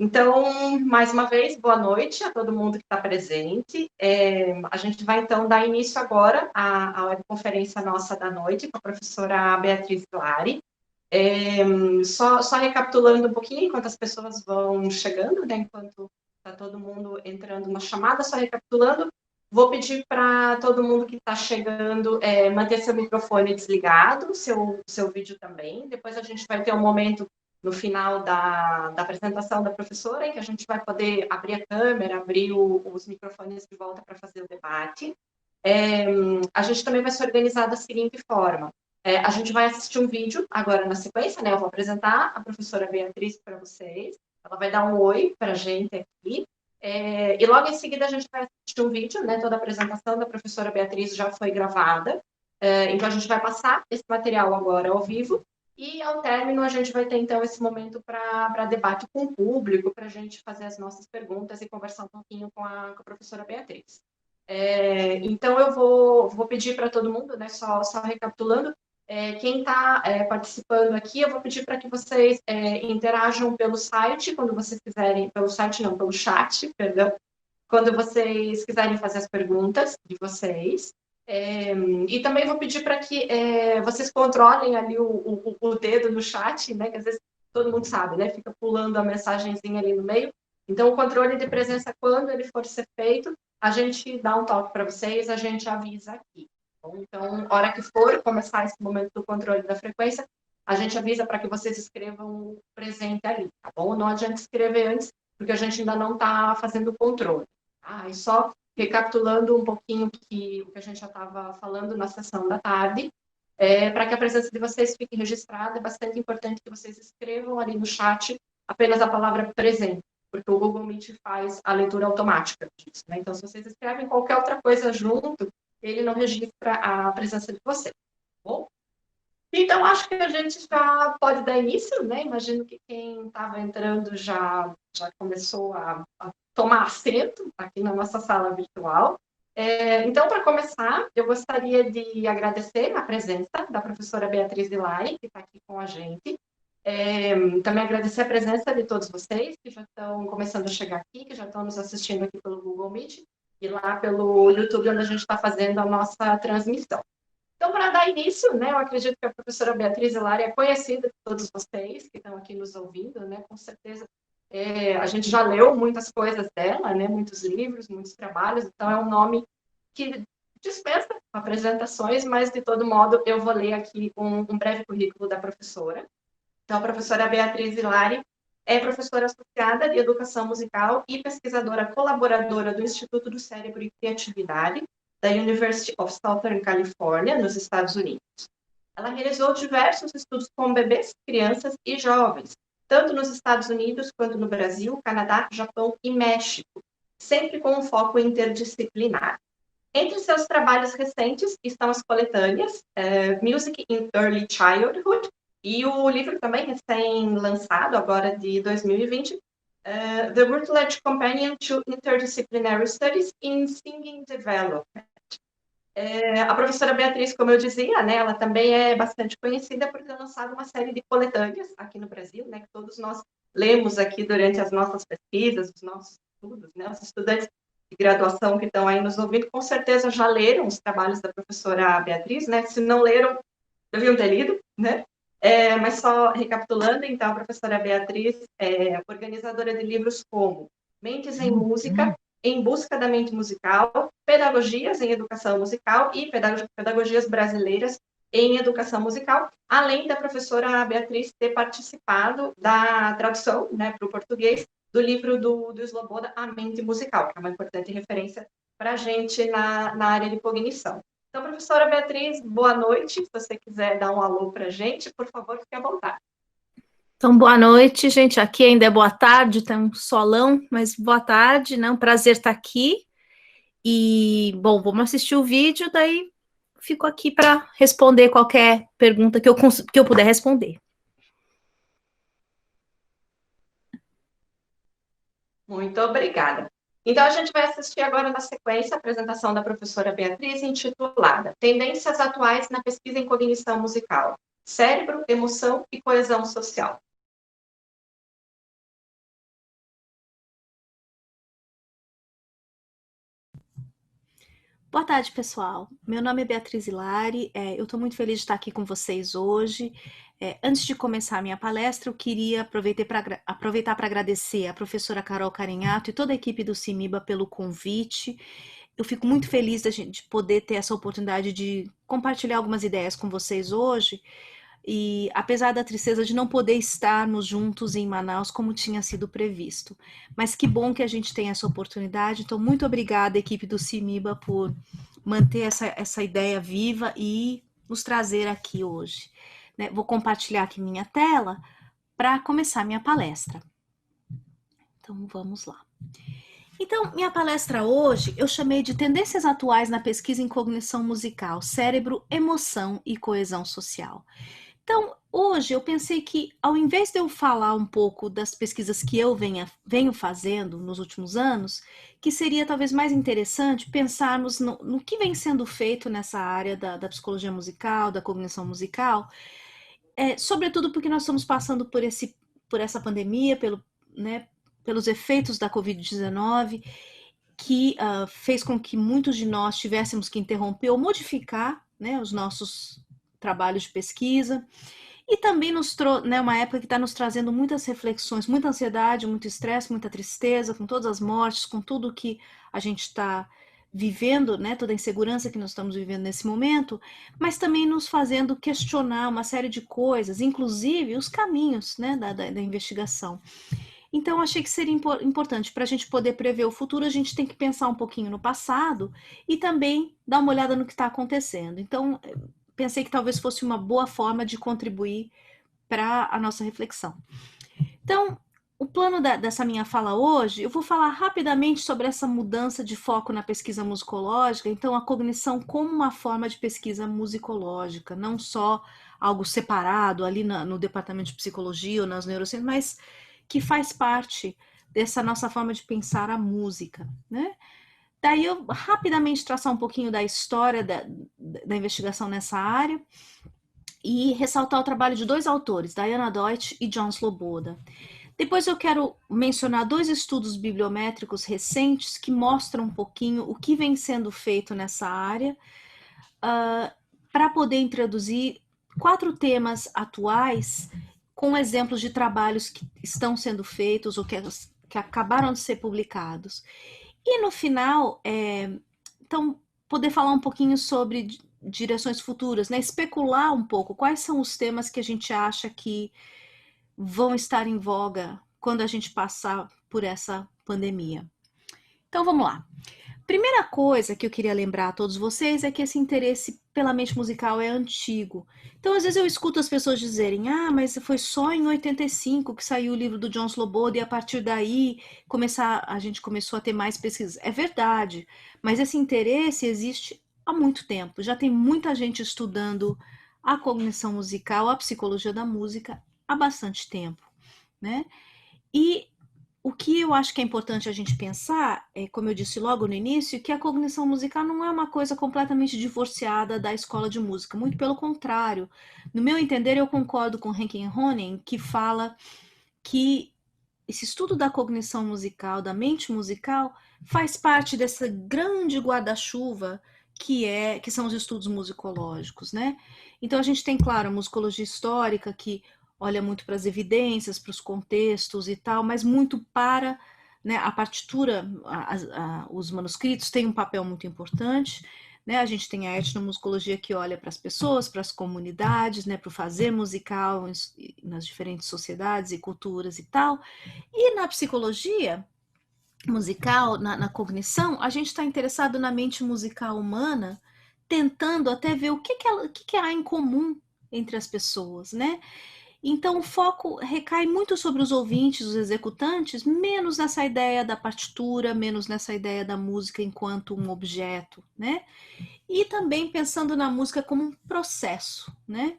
Então, mais uma vez, boa noite a todo mundo que está presente. A gente vai, então, dar início agora à webconferência nossa da noite com a professora Beatriz Lari. Só recapitulando um pouquinho, enquanto as pessoas vão chegando, né, enquanto está todo mundo entrando na chamada, só recapitulando, vou pedir para todo mundo que está chegando manter seu microfone desligado, seu vídeo também. Depois a gente vai ter um momento no final da apresentação da professora, em que a gente vai poder abrir a câmera, abrir os microfones de volta para fazer o debate. A gente também vai se organizar da seguinte forma. A gente vai assistir um vídeo agora na sequência, né? Eu vou apresentar a professora Beatriz para vocês. Ela vai dar um oi para a gente aqui. E logo em seguida a gente vai assistir um vídeo, né? Toda a apresentação da professora Beatriz já foi gravada. Então a gente vai passar esse material agora ao vivo. E, ao término, a gente vai ter, então, esse momento para debate com o público, para a gente fazer as nossas perguntas e conversar um pouquinho com a professora Beatriz. Então, eu vou pedir para todo mundo, né, só recapitulando, quem está participando aqui, eu vou pedir para que vocês interajam pelo site, quando vocês quiserem, pelo site não, pelo chat, perdão, quando vocês quiserem fazer as perguntas de vocês. E também vou pedir para que vocês controlem ali o dedo no chat, né? Que às vezes todo mundo sabe, né? Fica pulando a mensagenzinha ali no meio. Então, o controle de presença, quando ele for ser feito, a gente dá um toque para vocês, a gente avisa aqui. Bom, então, hora que for começar esse momento do controle da frequência, a gente avisa para que vocês escrevam o presente ali, tá bom? Não adianta escrever antes, porque a gente ainda não está fazendo o controle. E só recapitulando um pouquinho o que a gente já estava falando na sessão da tarde, para que a presença de vocês fique registrada, é bastante importante que vocês escrevam ali no chat apenas a palavra presente, porque o Google Meet faz a leitura automática disso, né? Então, se vocês escrevem qualquer outra coisa junto, ele não registra a presença de vocês, tá bom? Então, acho que a gente já pode dar início, né? Imagino que quem estava entrando já começou a tomar assento aqui na nossa sala virtual. Então, para começar, eu gostaria de agradecer a presença da professora Beatriz Lari, que está aqui com a gente. Também agradecer a presença de todos vocês que já estão começando a chegar aqui, que já estão nos assistindo aqui pelo Google Meet e lá pelo YouTube, onde a gente está fazendo a nossa transmissão. Então, para dar início, né, eu acredito que a professora Beatriz Lari é conhecida de todos vocês que estão aqui nos ouvindo, né, com certeza a gente já leu muitas coisas dela, né, muitos livros, muitos trabalhos, então é um nome que dispensa apresentações, mas, de todo modo, eu vou ler aqui um breve currículo da professora. Então, a professora Beatriz Lari é professora associada de Educação Musical e pesquisadora colaboradora do Instituto do Cérebro e Criatividade, da University of Southern California, nos Estados Unidos. Ela realizou diversos estudos com bebês, crianças e jovens, tanto nos Estados Unidos quanto no Brasil, Canadá, Japão e México, sempre com um foco interdisciplinar. Entre seus trabalhos recentes estão as coletâneas Music in Early Childhood e o livro também recém-lançado, agora de 2020, The Routledge Companion to Interdisciplinary Studies in Singing Development. A professora Beatriz, como eu dizia, né, ela também é bastante conhecida por ter lançado uma série de coletâneas aqui no Brasil, né, que todos nós lemos aqui durante as nossas pesquisas, os nossos estudos, né, os estudantes de graduação que estão aí nos ouvindo, com certeza já leram os trabalhos da professora Beatriz, né, se não leram, deviam ter lido, né, mas só recapitulando, então, a professora Beatriz é organizadora de livros como Mentes em Música, Em Busca da Mente Musical, Pedagogias em Educação Musical e Pedagogias Brasileiras em Educação Musical, além da professora Beatriz ter participado da tradução, né, para o português do livro do Sloboda, A Mente Musical, que é uma importante referência para a gente na área de cognição. Então, professora Beatriz, boa noite. Se você quiser dar um alô para a gente, por favor, fique à vontade. Então, boa noite, gente. Aqui ainda é boa tarde, tá um solão, mas boa tarde, né? Um prazer estar aqui. E, bom, vamos assistir o vídeo, daí fico aqui para responder qualquer pergunta que eu puder responder. Muito obrigada. Então, a gente vai assistir agora, na sequência, a apresentação da professora Beatriz, intitulada Tendências Atuais na Pesquisa em Cognição Musical, Cérebro, Emoção e Coesão Social. Boa tarde, pessoal. Meu nome é Beatriz Hilari, eu estou muito feliz de estar aqui com vocês hoje. Antes de começar a minha palestra, eu queria aproveitar para agradecer a professora Carol Carinhato e toda a equipe do CIMIBA pelo convite. Eu fico muito feliz de poder ter essa oportunidade de compartilhar algumas ideias com vocês hoje. E apesar da tristeza de não poder estarmos juntos em Manaus como tinha sido previsto. Mas que bom que a gente tem essa oportunidade. Então, muito obrigada, equipe do CIMIBA, por manter essa ideia viva e nos trazer aqui hoje. Né? Vou compartilhar aqui minha tela para começar minha palestra. Então, vamos lá. Então, minha palestra hoje eu chamei de Tendências Atuais na Pesquisa em Cognição Musical, Cérebro, Emoção e Coesão Social. Então, hoje eu pensei que, ao invés de eu falar um pouco das pesquisas que eu venho fazendo nos últimos anos, que seria talvez mais interessante pensarmos no que vem sendo feito nessa área da psicologia musical, da cognição musical, sobretudo porque nós estamos passando por essa pandemia, pelos efeitos da Covid-19, que fez com que muitos de nós tivéssemos que interromper ou modificar, né, os nossos trabalhos de pesquisa, e também uma época que está nos trazendo muitas reflexões, muita ansiedade, muito estresse, muita tristeza, com todas as mortes, com tudo que a gente está vivendo, né, toda a insegurança que nós estamos vivendo nesse momento, mas também nos fazendo questionar uma série de coisas, inclusive os caminhos, né, da investigação. Então, achei que seria importante, para a gente poder prever o futuro, a gente tem que pensar um pouquinho no passado e também dar uma olhada no que está acontecendo. Então, pensei que talvez fosse uma boa forma de contribuir para a nossa reflexão. Então, o plano dessa minha fala hoje, eu vou falar rapidamente sobre essa mudança de foco na pesquisa musicológica, então a cognição como uma forma de pesquisa musicológica, não só algo separado ali no departamento de psicologia ou nas neurociências, mas que faz parte dessa nossa forma de pensar a música, né? Daí eu rapidamente traçar um pouquinho da história da investigação nessa área e ressaltar o trabalho de dois autores, Diana Deutsch e John Sloboda. Depois eu quero mencionar dois estudos bibliométricos recentes que mostram um pouquinho o que vem sendo feito nessa área, para poder introduzir 4 temas atuais com exemplos de trabalhos que estão sendo feitos ou que acabaram de ser publicados. E no final, então, poder falar um pouquinho sobre direções futuras, né? Especular um pouco quais são os temas que a gente acha que vão estar em voga quando a gente passar por essa pandemia. Então, vamos lá. Primeira coisa que eu queria lembrar a todos vocês é que esse interesse pela mente musical é antigo. Então, às vezes eu escuto as pessoas dizerem, mas foi só em 85 que saiu o livro do John Sloboda e a partir daí a gente começou a ter mais pesquisas. É verdade, mas esse interesse existe há muito tempo. Já tem muita gente estudando a cognição musical, a psicologia da música há bastante tempo, né? E o que eu acho que é importante a gente pensar, como eu disse logo no início, que a cognição musical não é uma coisa completamente divorciada da escola de música, muito pelo contrário. No meu entender, eu concordo com Henkin Honen, que fala que esse estudo da cognição musical, da mente musical, faz parte dessa grande guarda-chuva que são os estudos musicológicos, né? Então a gente tem, claro, a musicologia histórica, que olha muito para as evidências, para os contextos e tal, mas muito para, né, a partitura, os manuscritos têm um papel muito importante, né? A gente tem a etnomusicologia que olha para as pessoas, para as comunidades, né, para o fazer musical nas diferentes sociedades e culturas e tal. E na psicologia musical, na cognição, a gente está interessado na mente musical humana, tentando até ver o que há em comum entre as pessoas, né? Então o foco recai muito sobre os ouvintes, os executantes, menos nessa ideia da partitura, menos nessa ideia da música enquanto um objeto, né? E também pensando na música como um processo, né?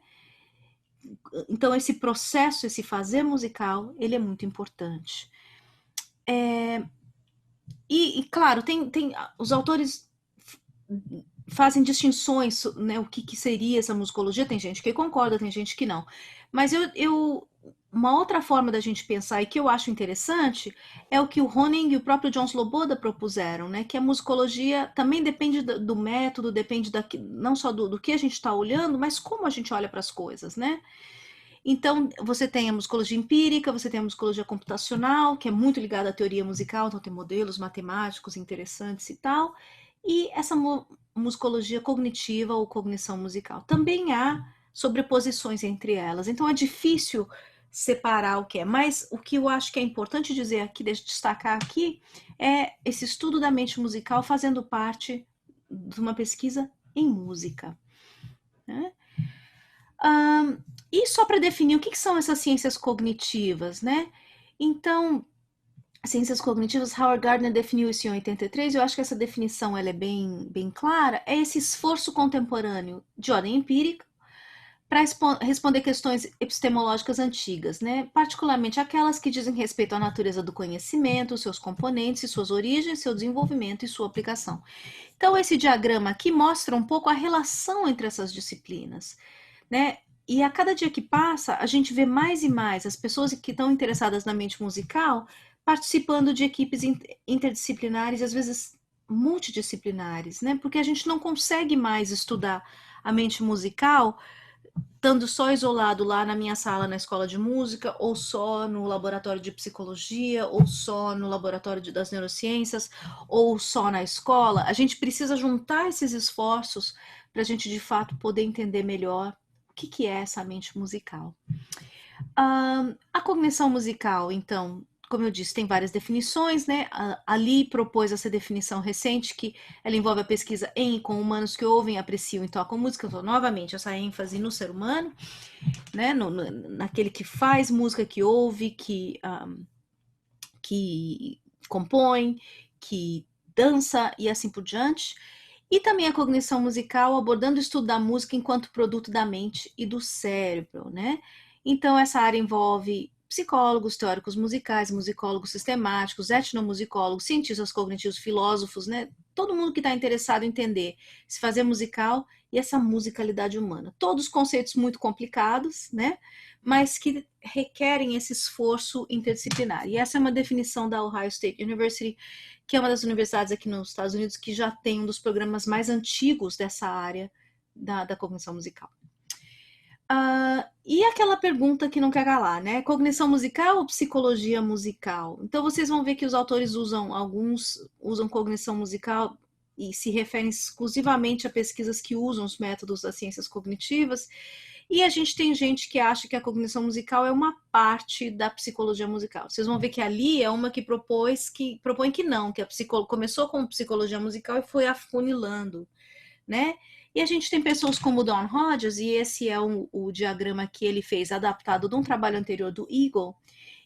Então esse processo, esse fazer musical, ele é muito importante. E claro, os autores fazem distinções, né, o que seria essa musicologia, tem gente que concorda, tem gente que não. Mas eu uma outra forma da gente pensar, e que eu acho interessante, é o que o Honing e o próprio John Sloboda propuseram, né? Que a musicologia também depende do método, depende não só do que a gente está olhando, mas como a gente olha para as coisas, né? Então, você tem a musicologia empírica, você tem a musicologia computacional, que é muito ligada à teoria musical, então tem modelos matemáticos interessantes e tal, e essa musicologia cognitiva ou cognição musical. Também há sobreposições entre elas, então é difícil separar o que é, mas o que eu acho que é importante dizer aqui, destacar aqui, é esse estudo da mente musical fazendo parte de uma pesquisa em música, né? E só para definir o que são essas ciências cognitivas, né? Então, ciências cognitivas, Howard Gardner definiu isso em 83, eu acho que essa definição ela é bem clara, é esse esforço contemporâneo de ordem empírica para responder questões epistemológicas antigas, né? Particularmente aquelas que dizem respeito à natureza do conhecimento, seus componentes, suas origens, seu desenvolvimento e sua aplicação. Então, esse diagrama aqui mostra um pouco a relação entre essas disciplinas, né? E a cada dia que passa, a gente vê mais e mais as pessoas que estão interessadas na mente musical participando de equipes interdisciplinares, às vezes multidisciplinares, né? Porque a gente não consegue mais estudar a mente musical estando só isolado lá na minha sala na escola de música, ou só no laboratório de psicologia, ou só no laboratório das neurociências, ou só na escola. A gente precisa juntar esses esforços para a gente, de fato, poder entender melhor o que é essa mente musical. A cognição musical, então, como eu disse, tem várias definições, né? A Lee propôs essa definição recente, que ela envolve a pesquisa em e com humanos que ouvem, apreciam e tocam música. Então, novamente, essa ênfase no ser humano, né? Naquele que faz música, que ouve, que compõe, que dança e assim por diante. E também a cognição musical, abordando o estudo da música enquanto produto da mente e do cérebro, né? Então, essa área envolve psicólogos, teóricos musicais, musicólogos sistemáticos, etnomusicólogos, cientistas cognitivos, filósofos, né? Todo mundo que está interessado em entender se fazer musical e essa musicalidade humana. Todos conceitos muito complicados, né? Mas que requerem esse esforço interdisciplinar. E essa é uma definição da Ohio State University, que é uma das universidades aqui nos Estados Unidos que já tem um dos programas mais antigos dessa área da cognição musical. E aquela pergunta que não quer calar, né? Cognição musical ou psicologia musical? Então vocês vão ver que os autores alguns usam cognição musical e se referem exclusivamente a pesquisas que usam os métodos das ciências cognitivas, e a gente tem gente que acha que a cognição musical é uma parte da psicologia musical. Vocês vão ver que ali é uma que propõe que não, que a começou com psicologia musical e foi afunilando, né? E a gente tem pessoas como o Don Rogers, e esse é o diagrama que ele fez, adaptado de um trabalho anterior do Eagle,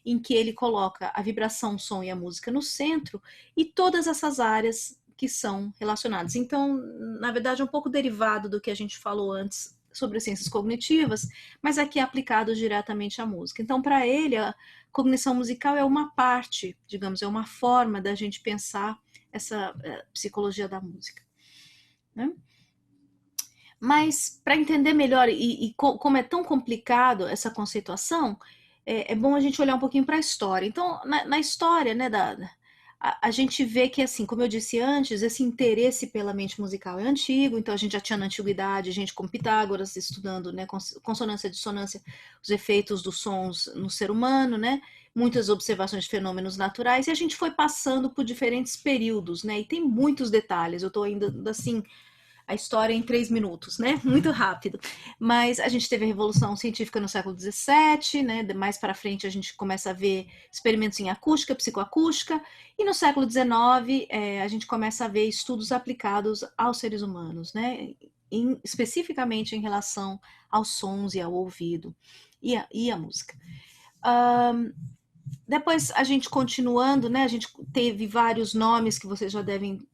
em que ele coloca a vibração, o som e a música no centro, e todas essas áreas que são relacionadas. Então, na verdade, é um pouco derivado do que a gente falou antes sobre as ciências cognitivas, mas aqui é aplicado diretamente à música. Então, para ele, a cognição musical é uma parte, digamos, é uma forma da gente pensar essa psicologia da música, né? Mas, para entender melhor como é tão complicado essa conceituação, é bom a gente olhar um pouquinho para a história. Então, na história, né, a gente vê que, assim, como eu disse antes, esse interesse pela mente musical é antigo, então a gente já tinha na antiguidade gente como Pitágoras estudando, né, consonância e dissonância, os efeitos dos sons no ser humano, né, muitas observações de fenômenos naturais, e a gente foi passando por diferentes períodos, né, e tem muitos detalhes, eu estou ainda, assim, a história em 3 minutos, né? Muito rápido. Mas a gente teve a Revolução Científica no século XVII, né? Mais para frente a gente começa a ver experimentos em acústica, psicoacústica, e no século XIX a gente começa a ver estudos aplicados aos seres humanos, né? Especificamente em relação aos sons e ao ouvido e a música. Depois a gente continuando, né? A gente teve vários nomes que vocês já devem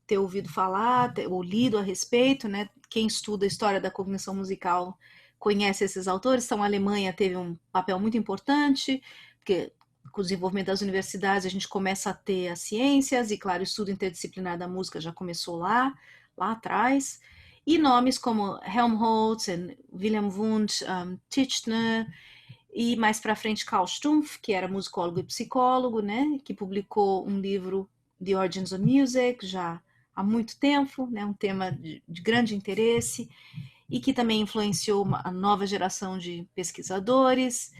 ter ouvido falar ou lido a respeito, né? Quem estuda a história da cognição musical conhece esses autores. Então, a Alemanha teve um papel muito importante, porque com o desenvolvimento das universidades a gente começa a ter as ciências, e claro, o estudo interdisciplinar da música já começou lá atrás, e nomes como Helmholtz, Wilhelm Wundt, Titchener, e mais para frente Carl Stumpf, que era musicólogo e psicólogo, né, que publicou um livro, The Origins of Music, já há muito tempo, né, um tema de grande interesse, e que também influenciou a nova geração de pesquisadores.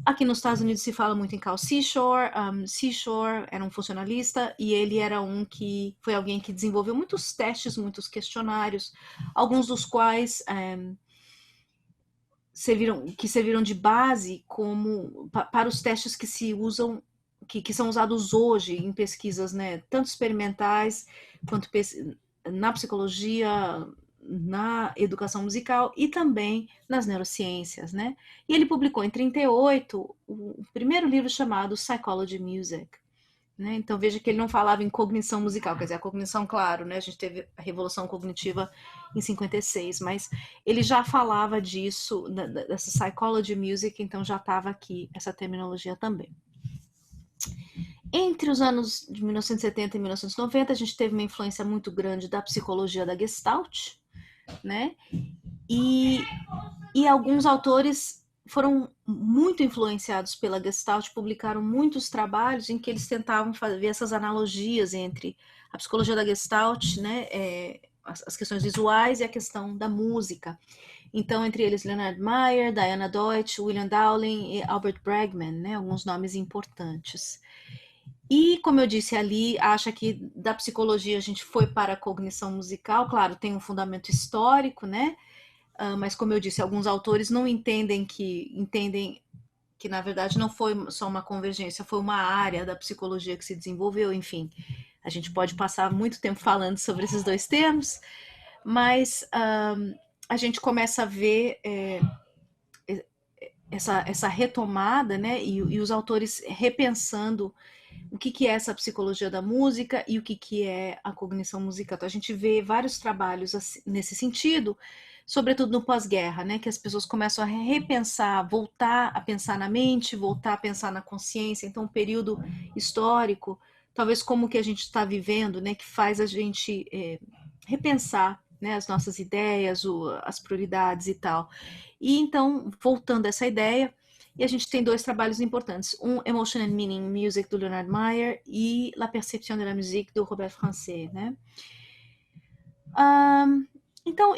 Aqui nos Estados Unidos se fala muito em Cal Seashore. Seashore era um funcionalista e ele era foi alguém que desenvolveu muitos testes, muitos questionários, alguns dos quais serviram de base para os testes que se usam, que são usados hoje em pesquisas, né, tanto experimentais quanto na psicologia, na educação musical e também nas neurociências, né? E ele publicou em 1938 o primeiro livro chamado Psychology Music, né? Então veja que ele não falava em cognição musical, quer dizer, a cognição, claro, né? A gente teve a revolução cognitiva em 56, mas ele já falava disso, dessa Psychology Music, então já estava aqui essa terminologia também. Entre os anos de 1970 e 1990, a gente teve uma influência muito grande da psicologia da Gestalt, né? E alguns autores foram muito influenciados pela Gestalt, publicaram muitos trabalhos em que eles tentavam ver essas analogias entre a psicologia da Gestalt, né, as questões visuais e a questão da música. Então, entre eles, Leonard Meyer, Diana Deutsch, William Dowling e Albert Bregman, né, alguns nomes importantes. E, como eu disse ali, acha que da psicologia a gente foi para a cognição musical, claro, tem um fundamento histórico, né? Mas, como eu disse, alguns autores não entendem que, na verdade, não foi só uma convergência, foi uma área da psicologia que se desenvolveu, enfim. A gente pode passar muito tempo falando sobre esses dois termos, mas a gente começa a ver essa retomada, né? E os autores repensando o que é essa psicologia da música e o que é a cognição musical. Então, a gente vê vários trabalhos nesse sentido, sobretudo no pós-guerra, né, que as pessoas começam a repensar, voltar a pensar na mente, voltar a pensar na consciência. Então, um período histórico, talvez como que a gente está vivendo, né, que faz a gente repensar, né, as nossas ideias, as prioridades e tal. E então, voltando a essa ideia, e a gente tem dois trabalhos importantes, um Emotion and Meaning Music, do Leonard Meyer, e La Perception de la Musique, do Robert Francet, né? Então,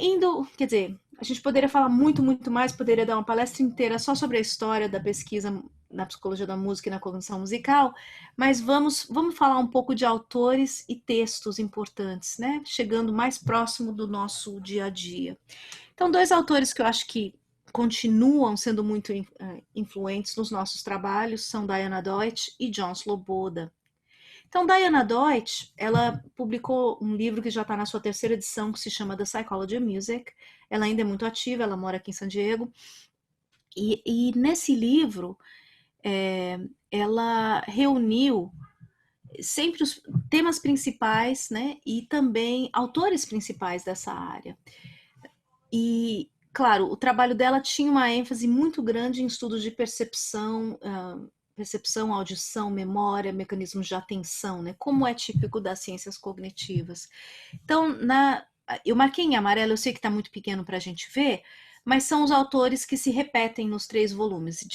quer dizer, a gente poderia falar muito, muito mais, poderia dar uma palestra inteira só sobre a história da pesquisa na psicologia da música e na cognição musical, mas vamos falar um pouco de autores e textos importantes, né? Chegando mais próximo do nosso dia a dia. Então, dois autores que eu acho que continuam sendo muito influentes nos nossos trabalhos são Diana Deutsch e John Sloboda. Então, Diana Deutsch, ela publicou um livro que já está na sua terceira edição, que se chama The Psychology of Music. Ela ainda é muito ativa, ela mora aqui em San Diego. E nesse livro, ela reuniu sempre os temas principais, né, e também autores principais dessa área. E, claro, o trabalho dela tinha uma ênfase muito grande em estudos de percepção, audição, memória, mecanismos de atenção, né? Como é típico das ciências cognitivas. Então, eu marquei em amarelo, eu sei que está muito pequeno para a gente ver, mas são os autores que se repetem nos 3 volumes,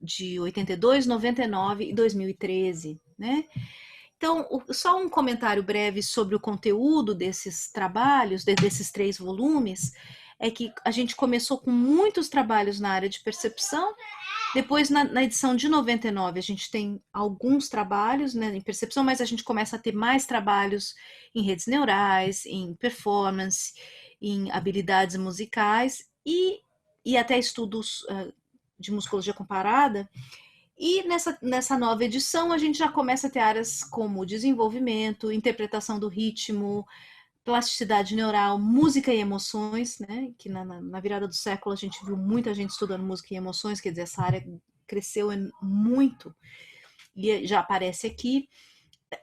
de 82, 99 e 2013, né? Então, só um comentário breve sobre o conteúdo desses trabalhos, desses 3 volumes, é que a gente começou com muitos trabalhos na área de percepção. Depois, na edição de 99, a gente tem alguns trabalhos, né, em percepção, mas a gente começa a ter mais trabalhos em redes neurais, em performance, em habilidades musicais e até estudos de musicologia comparada. E nessa nova edição, a gente já começa a ter áreas como desenvolvimento, interpretação do ritmo, plasticidade neural, música e emoções, né? Que na virada do século a gente viu muita gente estudando música e emoções, quer dizer, essa área cresceu muito e já aparece aqui.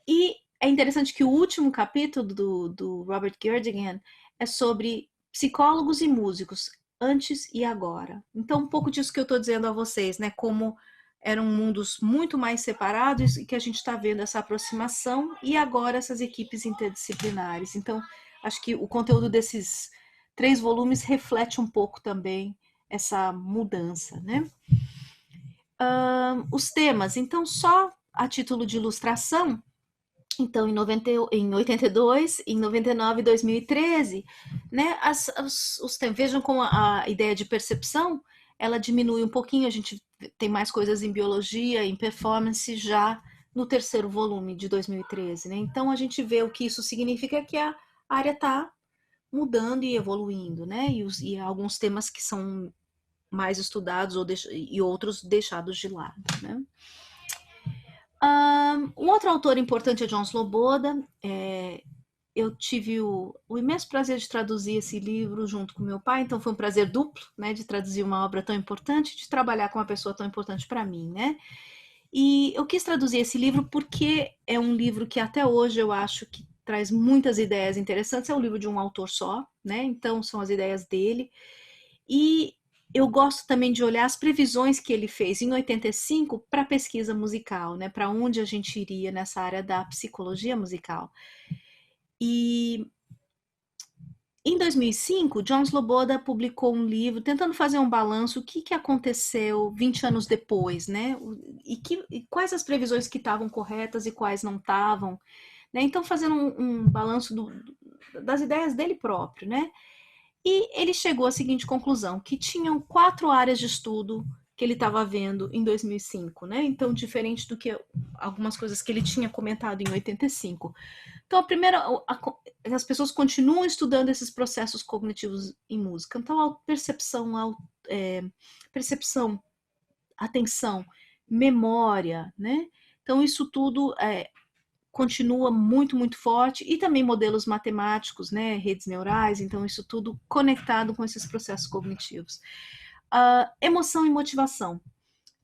E é interessante que o último capítulo do Robert Gerdingen é sobre psicólogos e músicos, antes e agora. Então, um pouco disso que eu estou dizendo a vocês, né? Como eram mundos muito mais separados e que a gente está vendo essa aproximação e agora essas equipes interdisciplinares. Então, acho que o conteúdo desses 3 volumes reflete um pouco também essa mudança, né? Os temas, então, só a título de ilustração, então, em 82, em 99 e 2013, né, os temas, vejam como a ideia de percepção, ela diminui um pouquinho, a gente tem mais coisas em biologia, em performance, já no terceiro volume de 2013, né? Então, a gente vê o que isso significa, que a área está mudando e evoluindo, né? E alguns temas que são mais estudados e outros deixados de lado, né? Um outro autor importante é John Sloboda. Eu tive o imenso prazer de traduzir esse livro junto com meu pai, então foi um prazer duplo, né, de traduzir uma obra tão importante, de trabalhar com uma pessoa tão importante para mim, né? E eu quis traduzir esse livro porque é um livro que até hoje eu acho que traz muitas ideias interessantes. É um livro de um autor só, né? Então são as ideias dele. E eu gosto também de olhar as previsões que ele fez em 85 para pesquisa musical, né? Para onde a gente iria nessa área da psicologia musical. E em 2005, John Sloboda publicou um livro tentando fazer um balanço, o que aconteceu 20 anos depois, né? E quais as previsões que estavam corretas e quais não estavam, né? Então, fazendo um balanço das ideias dele próprio, né? E ele chegou à seguinte conclusão, que tinham 4 áreas de estudo que ele estava vendo em 2005, né? Então, diferente do que algumas coisas que ele tinha comentado em 85. Então, as pessoas continuam estudando esses processos cognitivos em música. Então, a percepção, atenção, memória, né? Então, isso tudo continua muito, muito forte. E também modelos matemáticos, né? Redes neurais. Então, isso tudo conectado com esses processos cognitivos. Emoção e motivação.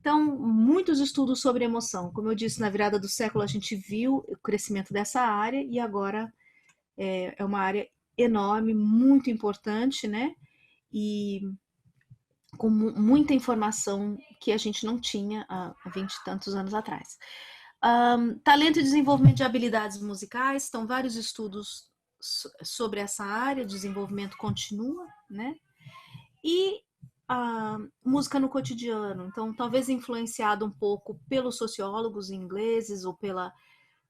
Então, muitos estudos sobre emoção. Como eu disse, na virada do século a gente viu o crescimento dessa área e agora é uma área enorme, muito importante, né? E com muita informação que a gente não tinha há 20 e tantos anos atrás. Talento e desenvolvimento de habilidades musicais, estão vários estudos sobre essa área, desenvolvimento continua, né? E a música no cotidiano, então talvez influenciado um pouco pelos sociólogos ingleses ou pela,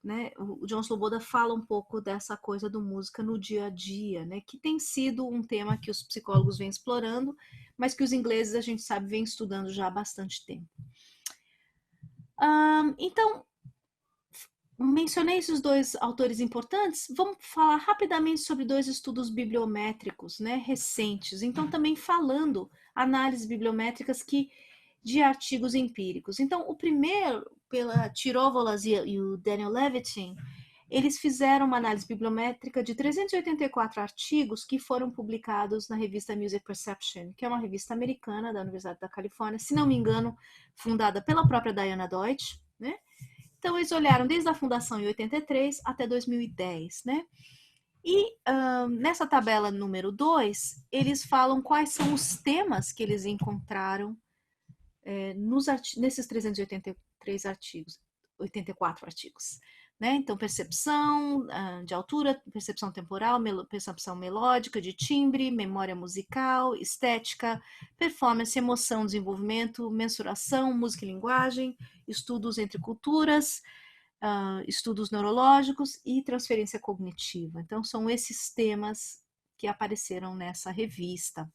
né, o John Sloboda fala um pouco dessa coisa do música no dia a dia, né, que tem sido um tema que os psicólogos vêm explorando, mas que os ingleses, a gente sabe, vêm estudando já há bastante tempo. Então, mencionei esses 2 autores importantes, vamos falar rapidamente sobre 2 estudos bibliométricos, né, recentes. Então, também falando análises bibliométricas de artigos empíricos. Então, o primeiro, pela Tirovolas e o Daniel Levitin, eles fizeram uma análise bibliométrica de 384 artigos que foram publicados na revista Music Perception, que é uma revista americana da Universidade da Califórnia, se não me engano, fundada pela própria Diana Deutsch, né? Então, eles olharam desde a fundação em 83 até 2010, né? E nessa tabela número 2, eles falam quais são os temas que eles encontraram nesses 383 artigos, 84 artigos. Né? Então, percepção de altura, percepção temporal, percepção melódica, de timbre, memória musical, estética, performance, emoção, desenvolvimento, mensuração, música e linguagem, estudos entre culturas, estudos neurológicos e transferência cognitiva. Então, são esses temas que apareceram nessa revista.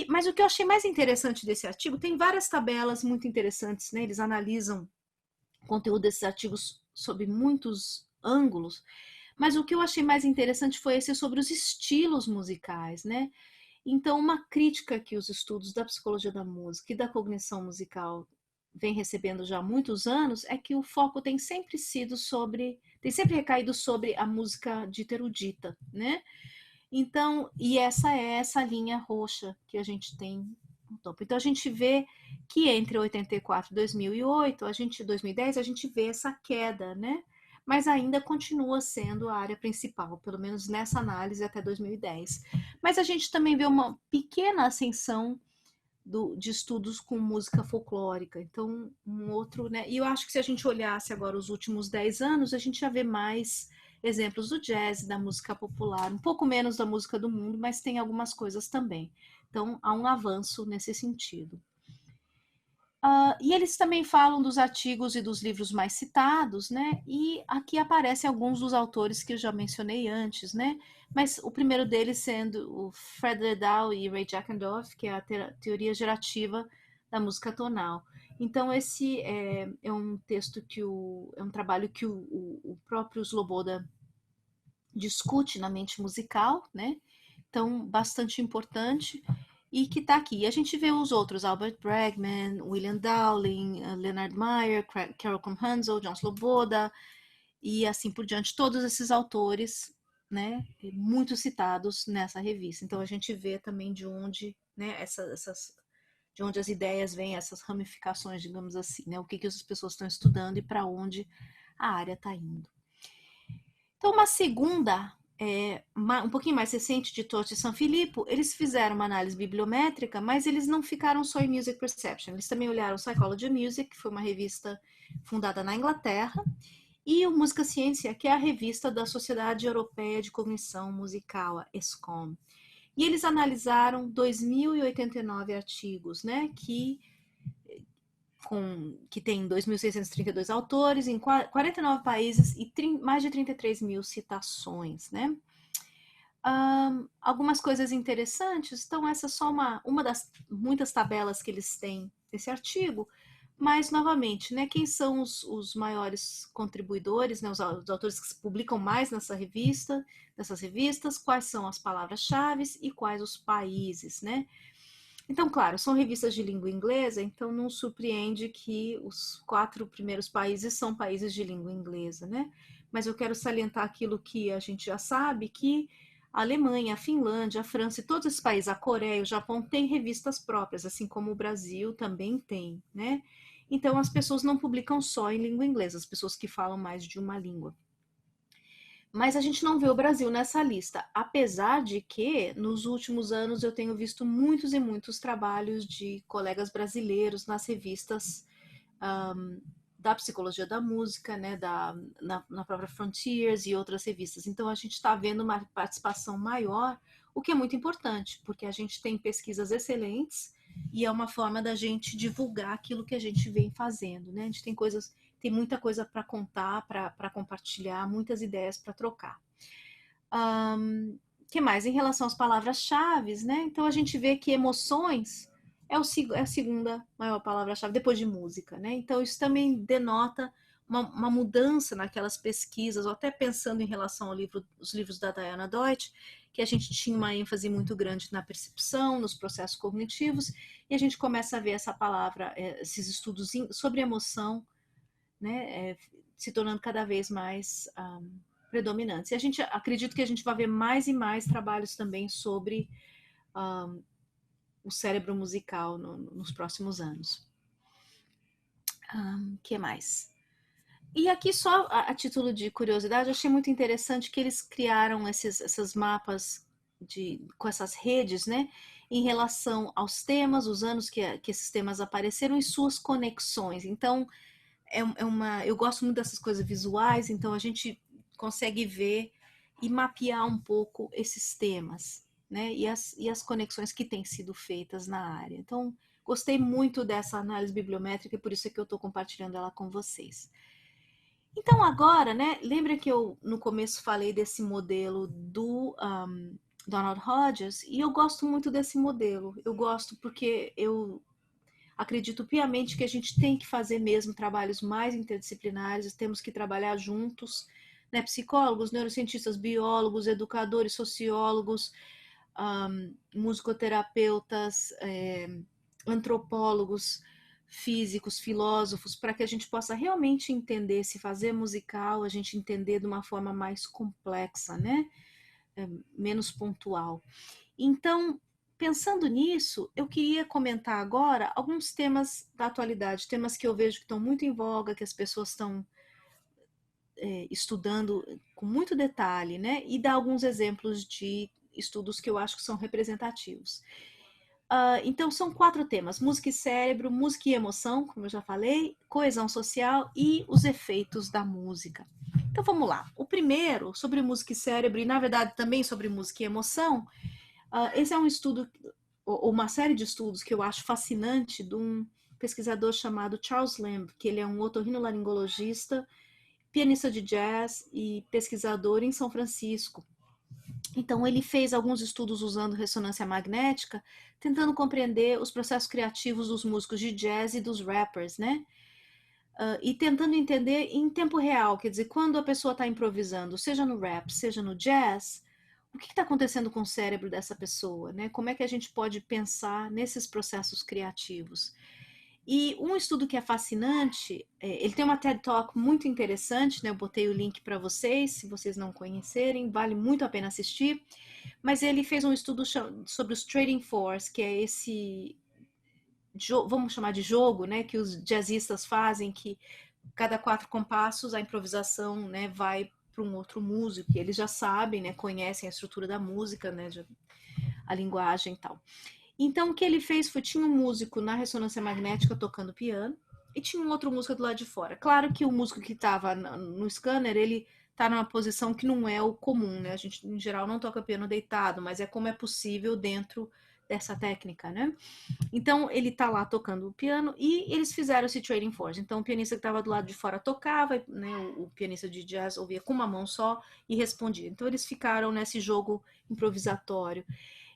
Mas o que eu achei mais interessante desse artigo, tem várias tabelas muito interessantes, né? Eles analisam o conteúdo desses artigos sob muitos ângulos, mas o que eu achei mais interessante foi esse sobre os estilos musicais, né? Então, uma crítica que os estudos da psicologia da música e da cognição musical vem recebendo já há muitos anos é que o foco tem sempre recaído sobre a música dita erudita, né? Então, e essa é essa linha roxa que a gente tem no topo. Então, a gente vê que entre 84 e 2008, 2010, a gente vê essa queda, né? Mas ainda continua sendo a área principal, pelo menos nessa análise até 2010. Mas a gente também vê uma pequena ascensão de estudos com música folclórica. Então, um outro, né? E eu acho que se a gente olhasse agora os últimos 10 anos, a gente já vê mais exemplos do jazz, da música popular, um pouco menos da música do mundo, mas tem algumas coisas também. Então, há um avanço nesse sentido. E eles também falam dos artigos e dos livros mais citados, né? E aqui aparecem alguns dos autores que eu já mencionei antes, né? Mas o primeiro deles sendo o Fred Ledau e Ray Jackendorf, que é a teoria gerativa da música tonal. Então esse é um texto é um trabalho que o próprio Sloboda discute na mente musical, né? Então bastante importante e que está aqui. E a gente vê os outros, Albert Bregman, William Dowling, Leonard Meyer, Carol Hansel, John Sloboda, e assim por diante, todos esses autores, né, muito citados nessa revista. Então a gente vê também de onde, né, de onde as ideias vêm, essas ramificações, digamos assim, né, o que as pessoas estão estudando e para onde a área está indo. Então, uma segunda um pouquinho mais recente de Toth e Sanfilippo, eles fizeram uma análise bibliométrica, mas eles não ficaram só em Music Perception, eles também olharam Psychology of Music, que foi uma revista fundada na Inglaterra, e o Música Ciência, que é a revista da Sociedade Europeia de Cognição Musical, a ESCOM. E eles analisaram 2.089 artigos, né, que tem 2.632 autores em 49 países e mais de 33 mil citações, né? Algumas coisas interessantes, então essa é só uma das muitas tabelas que eles têm desse artigo, mas novamente, né, quem são os maiores contribuidores, né, os autores que se publicam mais nessas revistas, quais são as palavras-chave e quais os países, né? Então, claro, são revistas de língua inglesa, então não surpreende que os 4 primeiros países são países de língua inglesa, né? Mas eu quero salientar aquilo que a gente já sabe, que a Alemanha, a Finlândia, a França e todos esses países, a Coreia, o Japão, têm revistas próprias, assim como o Brasil também tem, né? Então, as pessoas não publicam só em língua inglesa, as pessoas que falam mais de uma língua. Mas a gente não vê o Brasil nessa lista, apesar de que nos últimos anos eu tenho visto muitos e muitos trabalhos de colegas brasileiros nas revistas da psicologia da música, né, na própria Frontiers e outras revistas. Então a gente está vendo uma participação maior, o que é muito importante, porque a gente tem pesquisas excelentes e é uma forma da gente divulgar aquilo que a gente vem fazendo, né? A gente tem muita coisa para contar, para compartilhar, muitas ideias para trocar. Que mais? Em relação às palavras-chave, né? Então a gente vê que emoções é a segunda maior palavra-chave, depois de música, né? Então isso também denota uma mudança naquelas pesquisas, ou até pensando em relação aos livros da Diana Deutsch, que a gente tinha uma ênfase muito grande na percepção, nos processos cognitivos, e a gente começa a ver essa palavra, esses estudos sobre emoção, né, se tornando cada vez mais predominantes. E acredito que a gente vai ver mais e mais trabalhos também sobre o cérebro musical nos próximos anos. Que mais? E aqui só a título de curiosidade, eu achei muito interessante que eles criaram esses mapas com essas redes, né, em relação aos temas, os anos que esses temas apareceram e suas conexões. Então, eu gosto muito dessas coisas visuais, então a gente consegue ver e mapear um pouco esses temas, né, e as conexões que têm sido feitas na área. Então, gostei muito dessa análise bibliométrica e por isso é que eu estou compartilhando ela com vocês. Então agora, né, lembra que eu no começo falei desse modelo do Donald Hodges, e eu gosto muito desse modelo. Eu gosto porque eu acredito piamente que a gente tem que fazer mesmo trabalhos mais interdisciplinares, temos que trabalhar juntos, né, psicólogos, neurocientistas, biólogos, educadores, sociólogos, musicoterapeutas, antropólogos, físicos, filósofos, para que a gente possa realmente entender, se fazer musical, a gente entender de uma forma mais complexa, né? Menos pontual. Então, pensando nisso, eu queria comentar agora alguns temas da atualidade, temas que eu vejo que estão muito em voga, que as pessoas estão estudando com muito detalhe, né? E dar alguns exemplos de estudos que eu acho que são representativos. Então, são 4 temas: música e cérebro, música e emoção, como eu já falei, coesão social e os efeitos da música. Então, vamos lá. O primeiro, sobre música e cérebro, e na verdade também sobre música e emoção, esse é um estudo, ou uma série de estudos que eu acho fascinante, de um pesquisador chamado Charles Lamb, que ele é um otorrinolaringologista, pianista de jazz e pesquisador em São Francisco. Então, ele fez alguns estudos usando ressonância magnética, tentando compreender os processos criativos dos músicos de jazz e dos rappers, né? E tentando entender em tempo real, quer dizer, quando a pessoa está improvisando, seja no rap, seja no jazz, o que está acontecendo com o cérebro dessa pessoa, né? Como é que a gente pode pensar nesses processos criativos? E um estudo que é fascinante, ele tem uma TED Talk muito interessante, né? Eu botei o link para vocês, se vocês não conhecerem, vale muito a pena assistir. Mas ele fez um estudo sobre os trading fours, que é esse, vamos chamar de jogo, né? Que os jazzistas fazem, que cada 4 compassos a improvisação, né, vai para um outro músico, e eles já sabem, né, conhecem a estrutura da música, né, a linguagem e tal. Então, o que ele fez foi, tinha um músico na ressonância magnética tocando piano, e tinha um outro músico do lado de fora. Claro que o músico que estava no scanner, ele está numa posição que não é o comum, né? A gente, em geral, não toca piano deitado, mas é como é possível dentro dessa técnica, né? Então, ele tá lá tocando o piano e eles fizeram esse trading fours. Então, o pianista que estava do lado de fora tocava, né? O pianista de jazz ouvia com uma mão só e respondia. Então, eles ficaram nesse jogo improvisatório.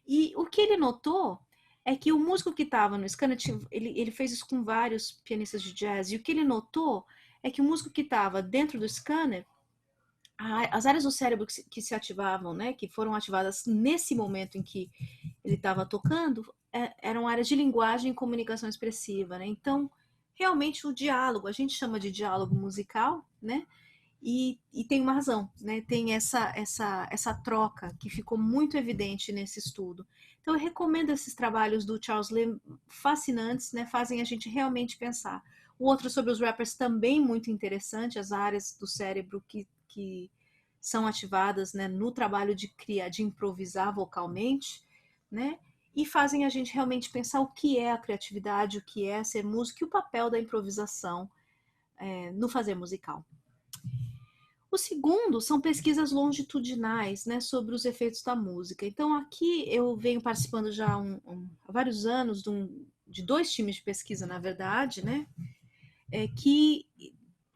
E o que ele notou é que o músico que estava no scanner, ele fez isso com vários pianistas de jazz, e o que ele notou é que o músico que estava dentro do scanner, as áreas do cérebro que se ativavam, né, que foram ativadas nesse momento em que ele estava tocando, eram áreas de linguagem e comunicação expressiva, né? Então, realmente o diálogo, a gente chama de diálogo musical, né? E tem uma razão, né? Tem essa troca que ficou muito evidente nesse estudo. Então, eu recomendo esses trabalhos do Charles Lamb, fascinantes, né? Fazem a gente realmente pensar. O outro sobre os rappers também muito interessante, as áreas do cérebro que são ativadas, né, no trabalho de criar, de improvisar vocalmente, né? E fazem a gente realmente pensar o que é a criatividade, o que é ser músico e o papel da improvisação no fazer musical. O segundo são pesquisas longitudinais, né, sobre os efeitos da música. Então, aqui eu venho participando já há vários anos de 2 times de pesquisa, na verdade, né, que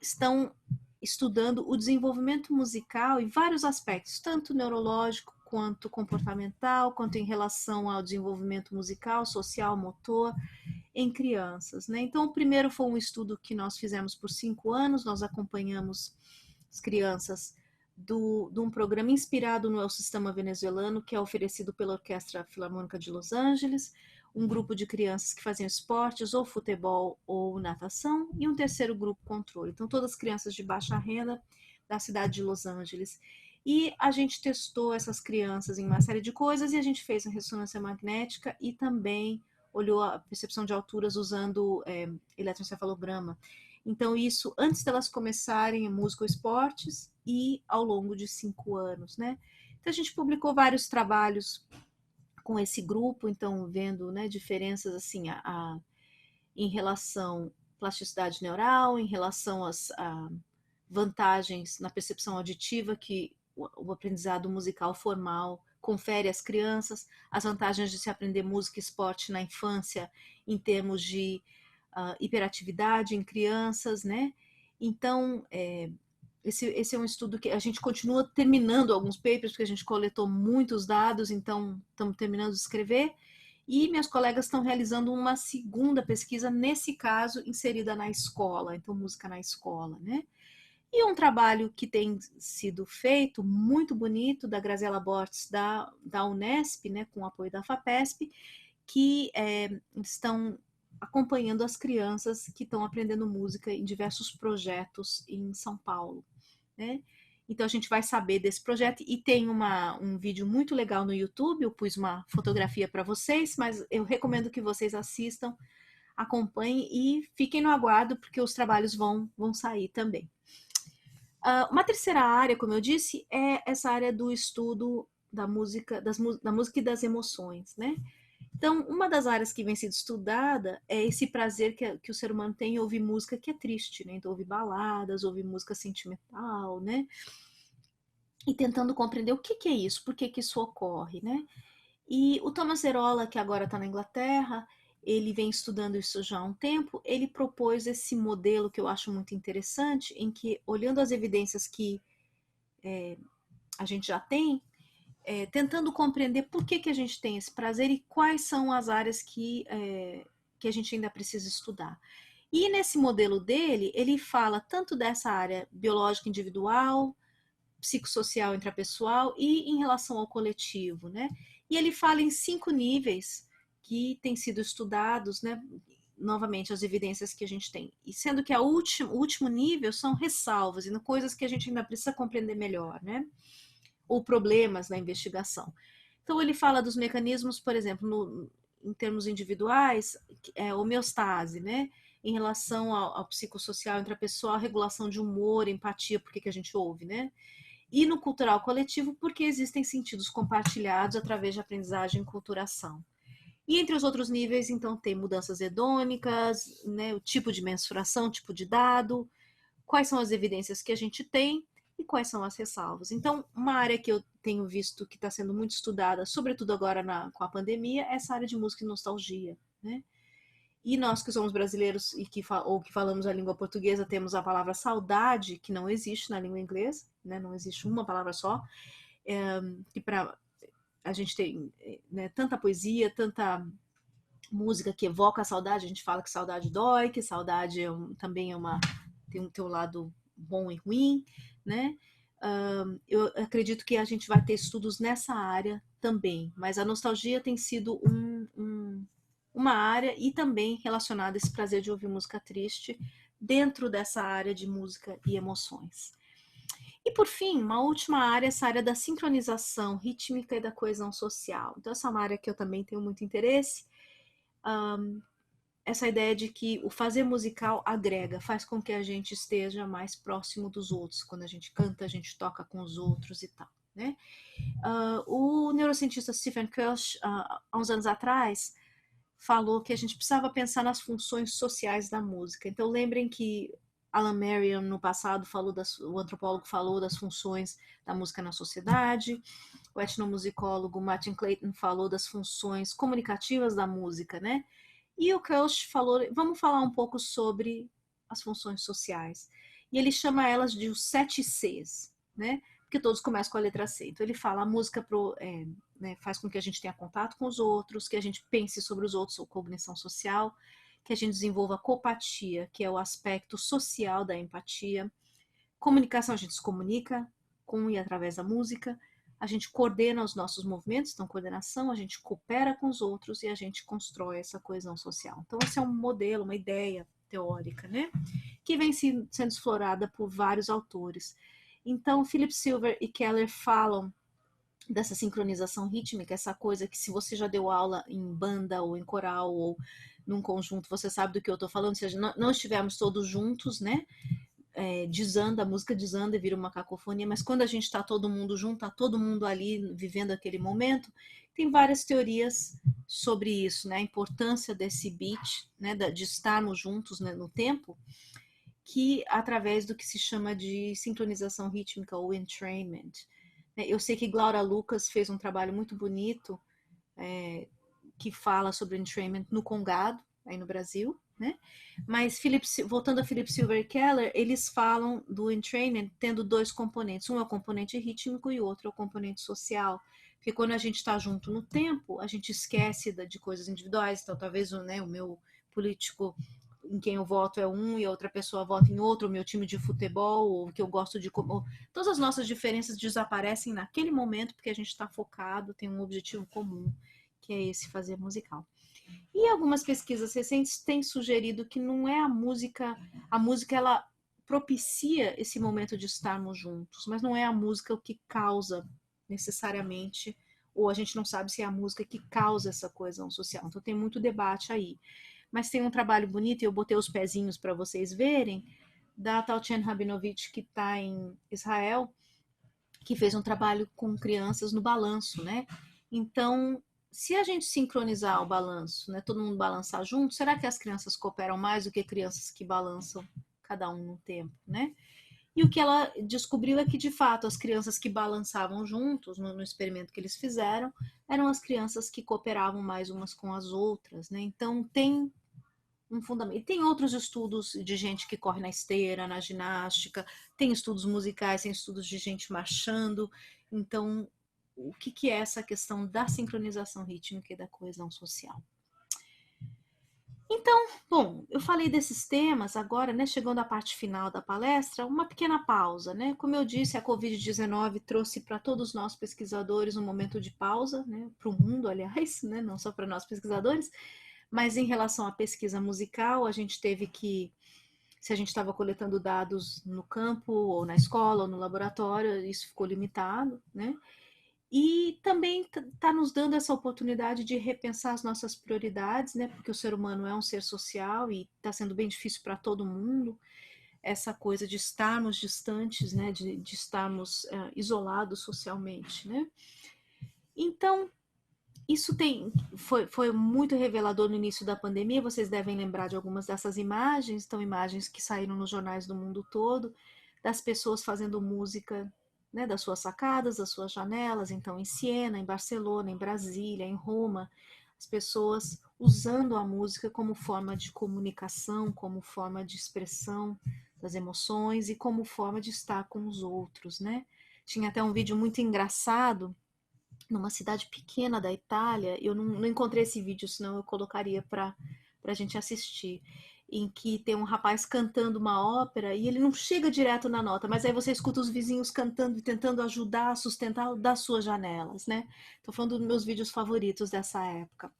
estão estudando o desenvolvimento musical em vários aspectos, tanto neurológico quanto comportamental, quanto em relação ao desenvolvimento musical, social, motor, em crianças, né? Então, o primeiro foi um estudo que nós fizemos por 5 anos, nós acompanhamos as crianças de um programa inspirado no El Sistema Venezuelano, que é oferecido pela Orquestra Filarmônica de Los Angeles, um grupo de crianças que faziam esportes, ou futebol ou natação, e um terceiro grupo controle. Então, todas as crianças de baixa renda da cidade de Los Angeles. E a gente testou essas crianças em uma série de coisas, e a gente fez a ressonância magnética e também olhou a percepção de alturas usando eletroencefalograma. Então, isso antes delas começarem música ou esportes e ao longo de 5 anos, né? Então, a gente publicou vários trabalhos com esse grupo, então, vendo, né, diferenças, assim, em relação à plasticidade neural, em relação às vantagens na percepção auditiva que o aprendizado musical formal confere às crianças, as vantagens de se aprender música e esporte na infância em termos de hiperatividade em crianças, né? Então, esse é um estudo que a gente continua terminando alguns papers, porque a gente coletou muitos dados, então estamos terminando de escrever, e minhas colegas estão realizando uma segunda pesquisa, nesse caso, inserida na escola, então música na escola, né? E um trabalho que tem sido feito, muito bonito, da Graziela Bortes, da Unesp, né, com o apoio da FAPESP, que estão acompanhando as crianças que estão aprendendo música em diversos projetos em São Paulo, né? Então a gente vai saber desse projeto, e tem um vídeo muito legal no YouTube, eu pus uma fotografia para vocês, mas eu recomendo que vocês assistam, acompanhem e fiquem no aguardo, porque os trabalhos vão sair também. Uma terceira área, como eu disse, é essa área do estudo da música, da música e das emoções, né? Então, uma das áreas que vem sendo estudada é esse prazer que o ser humano tem em ouvir música que é triste, né? Então, ouvir baladas, ouvir música sentimental, né? E tentando compreender o que é isso, por que isso ocorre, né? E o Thomas Zerola, que agora está na Inglaterra, ele vem estudando isso já há um tempo, ele propôs esse modelo que eu acho muito interessante, em que, olhando as evidências que a gente já tem, tentando compreender por que a gente tem esse prazer e quais são as áreas que a gente ainda precisa estudar. E nesse modelo dele, ele fala tanto dessa área biológica individual, psicossocial intrapessoal e em relação ao coletivo, né? E ele fala em 5 níveis que têm sido estudados, né? Novamente, as evidências que a gente tem. E sendo que o último nível são ressalvas, e coisas que a gente ainda precisa compreender melhor, né? Ou problemas na investigação. Então, ele fala dos mecanismos, por exemplo, em termos individuais, homeostase, né? Em relação ao psicossocial intrapessoal, regulação de humor, empatia, por que a gente ouve, né? E no cultural coletivo, porque existem sentidos compartilhados através de aprendizagem e culturação. E entre os outros níveis, então, tem mudanças hedônicas, né, o tipo de mensuração, o tipo de dado, quais são as evidências que a gente tem e quais são as ressalvas. Então, uma área que eu tenho visto que está sendo muito estudada, sobretudo agora com a pandemia, é essa área de música e nostalgia, né? E nós que somos brasileiros ou que falamos a língua portuguesa, temos a palavra saudade, que não existe na língua inglesa, né? Não existe uma palavra só, que a gente tem, né, tanta poesia, tanta música que evoca a saudade. A gente fala que saudade dói, que saudade também tem um teu lado bom e ruim, né? Eu acredito que a gente vai ter estudos nessa área também, mas a nostalgia tem sido uma área e também relacionada a esse prazer de ouvir música triste dentro dessa área de música e emoções. E por fim, uma última área, essa área da sincronização rítmica e da coesão social. Então essa é uma área que eu também tenho muito interesse. Essa ideia de que o fazer musical agrega, faz com que a gente esteja mais próximo dos outros. Quando a gente canta, a gente toca com os outros e tal, né? O neurocientista Stephen Kirsch, há uns anos atrás, falou que a gente precisava pensar nas funções sociais da música. Então lembrem que Alan Merriam no passado o antropólogo falou das funções da música na sociedade, o etnomusicólogo Martin Clayton falou das funções comunicativas da música, né? E o Kirsch falou, vamos falar um pouco sobre as funções sociais. E ele chama elas de os 7 Cs, né? Porque todos começam com a letra C. Então ele fala, a música né, faz com que a gente tenha contato com os outros, que a gente pense sobre os outros, ou cognição social, que a gente desenvolva copatia, que é o aspecto social da empatia. Comunicação, a gente se comunica com e através da música. A gente coordena os nossos movimentos, então coordenação, a gente coopera com os outros e a gente constrói essa coesão social. Então esse é um modelo, uma ideia teórica, né? Que vem sendo explorada por vários autores. Então Philip Silver e Keller falam dessa sincronização rítmica, essa coisa que se você já deu aula em banda ou em coral ou num conjunto, você sabe do que eu estou falando, se não estivermos todos juntos, né? A música desanda e vira uma cacofonia, mas quando a gente está todo mundo junto, está todo mundo ali vivendo aquele momento, tem várias teorias sobre isso, né? A importância desse beat, né? De estarmos juntos, né, no tempo, que através do que se chama de sincronização rítmica ou entrainment. Eu sei que Glaura Lucas fez um trabalho muito bonito que fala sobre entrainment no Congado, aí no Brasil, né? Mas voltando a Philip Silver e Keller, eles falam do entrainment tendo 2 componentes. Um é o componente rítmico e o outro é o componente social. Porque quando a gente está junto no tempo, a gente esquece de coisas individuais. Então, talvez o meu político em quem eu voto é um e a outra pessoa vota em outro, o meu time de futebol, ou que eu gosto de comer. Todas as nossas diferenças desaparecem naquele momento porque a gente está focado, tem um objetivo comum, que é esse fazer musical. E algumas pesquisas recentes têm sugerido que não é a música ela propicia esse momento de estarmos juntos, mas não é a música o que causa necessariamente, ou a gente não sabe se é a música que causa essa coesão social. Então tem muito debate aí. Mas tem um trabalho bonito, e eu botei os pezinhos para vocês verem, da Talchan Rabinovich, que está em Israel, que fez um trabalho com crianças no balanço, né? Então, se a gente sincronizar o balanço, né, todo mundo balançar junto, será que as crianças cooperam mais do que crianças que balançam cada um no tempo, né? E o que ela descobriu é que, de fato, as crianças que balançavam juntos, no experimento que eles fizeram, eram as crianças que cooperavam mais umas com as outras, né? Então, tem um fundamento. E tem outros estudos de gente que corre na esteira, na ginástica, tem estudos musicais, tem estudos de gente marchando. Então, o que é essa questão da sincronização rítmica e da coesão social? Então, bom, eu falei desses temas agora, né, chegando à parte final da palestra, uma pequena pausa, né? Como eu disse, a Covid-19 trouxe para todos nós pesquisadores um momento de pausa, né, para o mundo, aliás, né, não só para nós pesquisadores, mas em relação à pesquisa musical, a gente teve que, se a gente estava coletando dados no campo, ou na escola, ou no laboratório, isso ficou limitado, né? E também está nos dando essa oportunidade de repensar as nossas prioridades, né? Porque o ser humano é um ser social e está sendo bem difícil para todo mundo essa coisa de estarmos distantes, né? De estarmos isolados socialmente, né? Então, isso foi muito revelador no início da pandemia. Vocês devem lembrar de algumas dessas imagens, então imagens que saíram nos jornais do mundo todo, das pessoas fazendo música, né, das suas sacadas, das suas janelas, então em Siena, em Barcelona, em Brasília, em Roma, as pessoas usando a música como forma de comunicação, como forma de expressão das emoções e como forma de estar com os outros, né? Tinha até um vídeo muito engraçado numa cidade pequena da Itália. Eu não encontrei esse vídeo, senão eu colocaria para a gente assistir, em que tem um rapaz cantando uma ópera e ele não chega direto na nota, mas aí você escuta os vizinhos cantando e tentando ajudar a sustentar das suas janelas, né? Estou falando dos meus vídeos favoritos dessa época.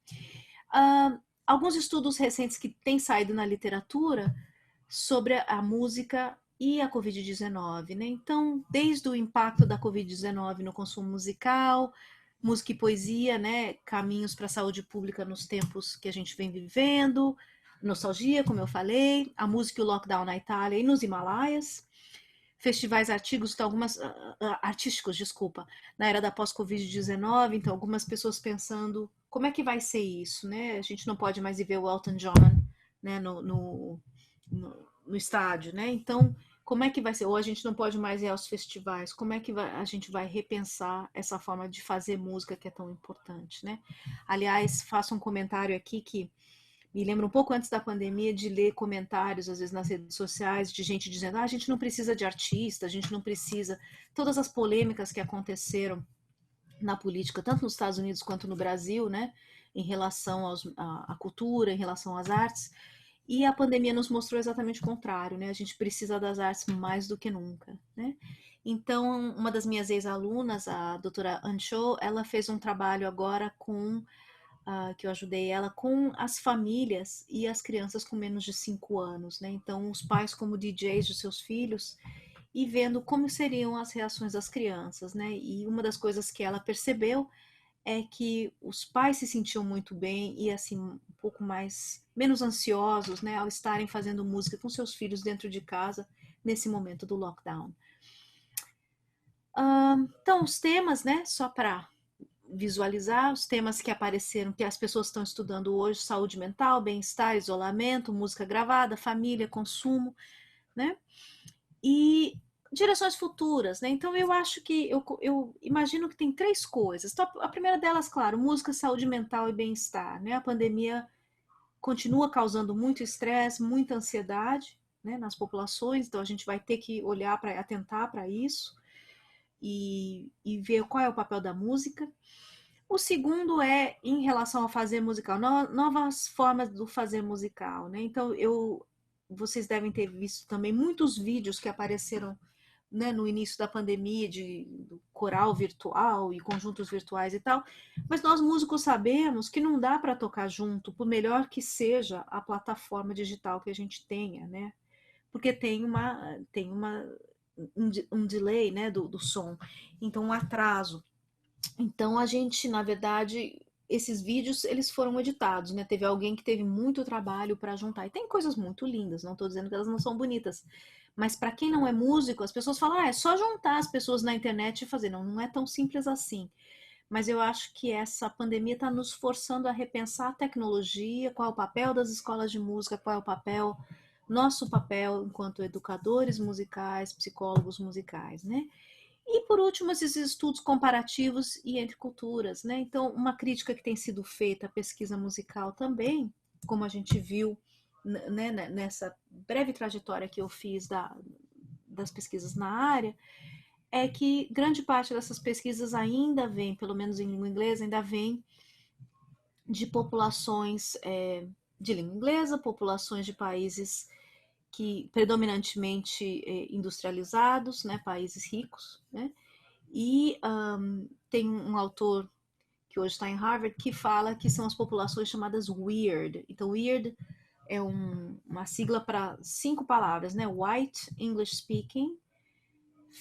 Alguns estudos recentes que têm saído na literatura sobre a música e a Covid-19, né? Então, desde o impacto da Covid-19 no consumo musical, música e poesia, né? Caminhos para a saúde pública nos tempos que a gente vem vivendo, nostalgia, como eu falei, a música e o lockdown na Itália e nos Himalaias, festivais artísticos, desculpa, na era da pós-Covid-19, então algumas pessoas pensando como é que vai ser isso, né? A gente não pode mais ver o Elton John, né, no estádio, né? Então, como é que vai ser? Ou a gente não pode mais ir aos festivais? Como é que a gente vai repensar essa forma de fazer música que é tão importante, né? Aliás, faço um comentário aqui que me lembro um pouco antes da pandemia de ler comentários, às vezes nas redes sociais, de gente dizendo: a gente não precisa de artista, a gente não precisa. Todas as polêmicas que aconteceram na política, tanto nos Estados Unidos quanto no Brasil, né, em relação à cultura, em relação às artes. E a pandemia nos mostrou exatamente o contrário, né? A gente precisa das artes mais do que nunca, né? Então, uma das minhas ex-alunas, a doutora Ancho, ela fez um trabalho agora que eu ajudei ela, com as famílias e as crianças com menos de 5 anos, né? Então, os pais como DJs de seus filhos e vendo como seriam as reações das crianças, né? E uma das coisas que ela percebeu é que os pais se sentiam muito bem e assim um pouco menos ansiosos, né, ao estarem fazendo música com seus filhos dentro de casa nesse momento do lockdown. Então, os temas, né, só para visualizar, os temas que apareceram, que as pessoas estão estudando hoje: saúde mental, bem-estar, isolamento, música gravada, família, consumo, né? E direções futuras, né? Então eu acho que eu imagino que tem 3 coisas. Então, a primeira delas, claro, música, saúde mental e bem-estar, né? A pandemia continua causando muito estresse, muita ansiedade, né, nas populações, então a gente vai ter que olhar para atentar para isso e ver qual é o papel da música. O segundo é em relação ao fazer musical, novas formas do fazer musical, né? Então vocês devem ter visto também muitos vídeos que apareceram, né, no início da pandemia, do coral virtual e conjuntos virtuais e tal, mas nós músicos sabemos que não dá para tocar junto, por melhor que seja a plataforma digital que a gente tenha, né? Porque um delay, né, do som, então um atraso. Então a gente, na verdade, esses vídeos eles foram editados, né? Teve alguém que teve muito trabalho para juntar. E tem coisas muito lindas, não estou dizendo que elas não são bonitas, mas para quem não é músico, as pessoas falam: é só juntar as pessoas na internet e fazer. Não, não é tão simples assim. Mas eu acho que essa pandemia está nos forçando a repensar a tecnologia, qual é o papel das escolas de música, qual é o papel nosso papel enquanto educadores musicais, psicólogos musicais, né? E, por último, esses estudos comparativos e entre culturas, né? Então, uma crítica que tem sido feita à pesquisa musical também, como a gente viu, né, nessa breve trajetória que eu fiz das pesquisas na área, é que grande parte dessas pesquisas ainda vem, pelo menos em língua inglesa, ainda vem de populações de língua inglesa, populações de países que predominantemente industrializados, né, países ricos, né? E tem um autor que hoje está em Harvard que fala que são as populações chamadas weird. Então, weird é uma sigla para 5 palavras, né? White, English speaking,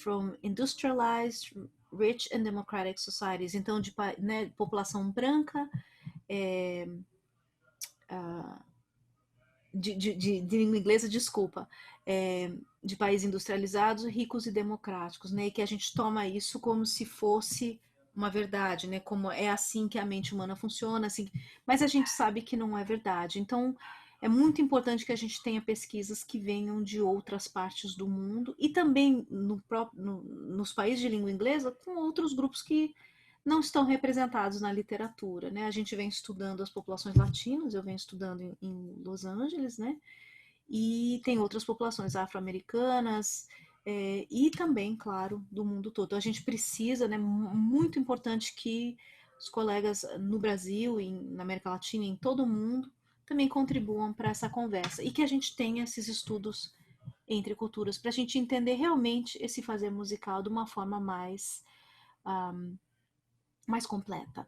from industrialized, rich and democratic societies. Então, né, população branca, de língua inglesa, desculpa, de países industrializados, ricos e democráticos, né? E que a gente toma isso como se fosse uma verdade, né? Como é assim que a mente humana funciona, assim. Mas a gente sabe que não é verdade. Então, é muito importante que a gente tenha pesquisas que venham de outras partes do mundo e também nos países de língua inglesa com outros grupos que não estão representados na literatura, né? A gente vem estudando as populações latinas, eu venho estudando em Los Angeles, né? E tem outras populações afro-americanas e também, claro, do mundo todo. Então, a gente precisa, né? Muito importante que os colegas no Brasil, na América Latina, em todo o mundo, também contribuam para essa conversa e que a gente tenha esses estudos entre culturas para a gente entender realmente esse fazer musical de uma forma mais completa.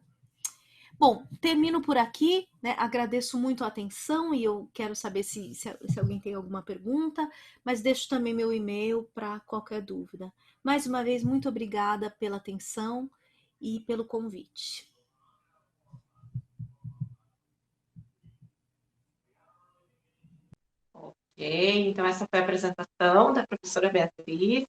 Bom, termino por aqui, né? Agradeço muito a atenção e eu quero saber se alguém tem alguma pergunta, mas deixo também meu e-mail para qualquer dúvida. Mais uma vez, muito obrigada pela atenção e pelo convite. Ok, então essa foi a apresentação da professora Beatriz.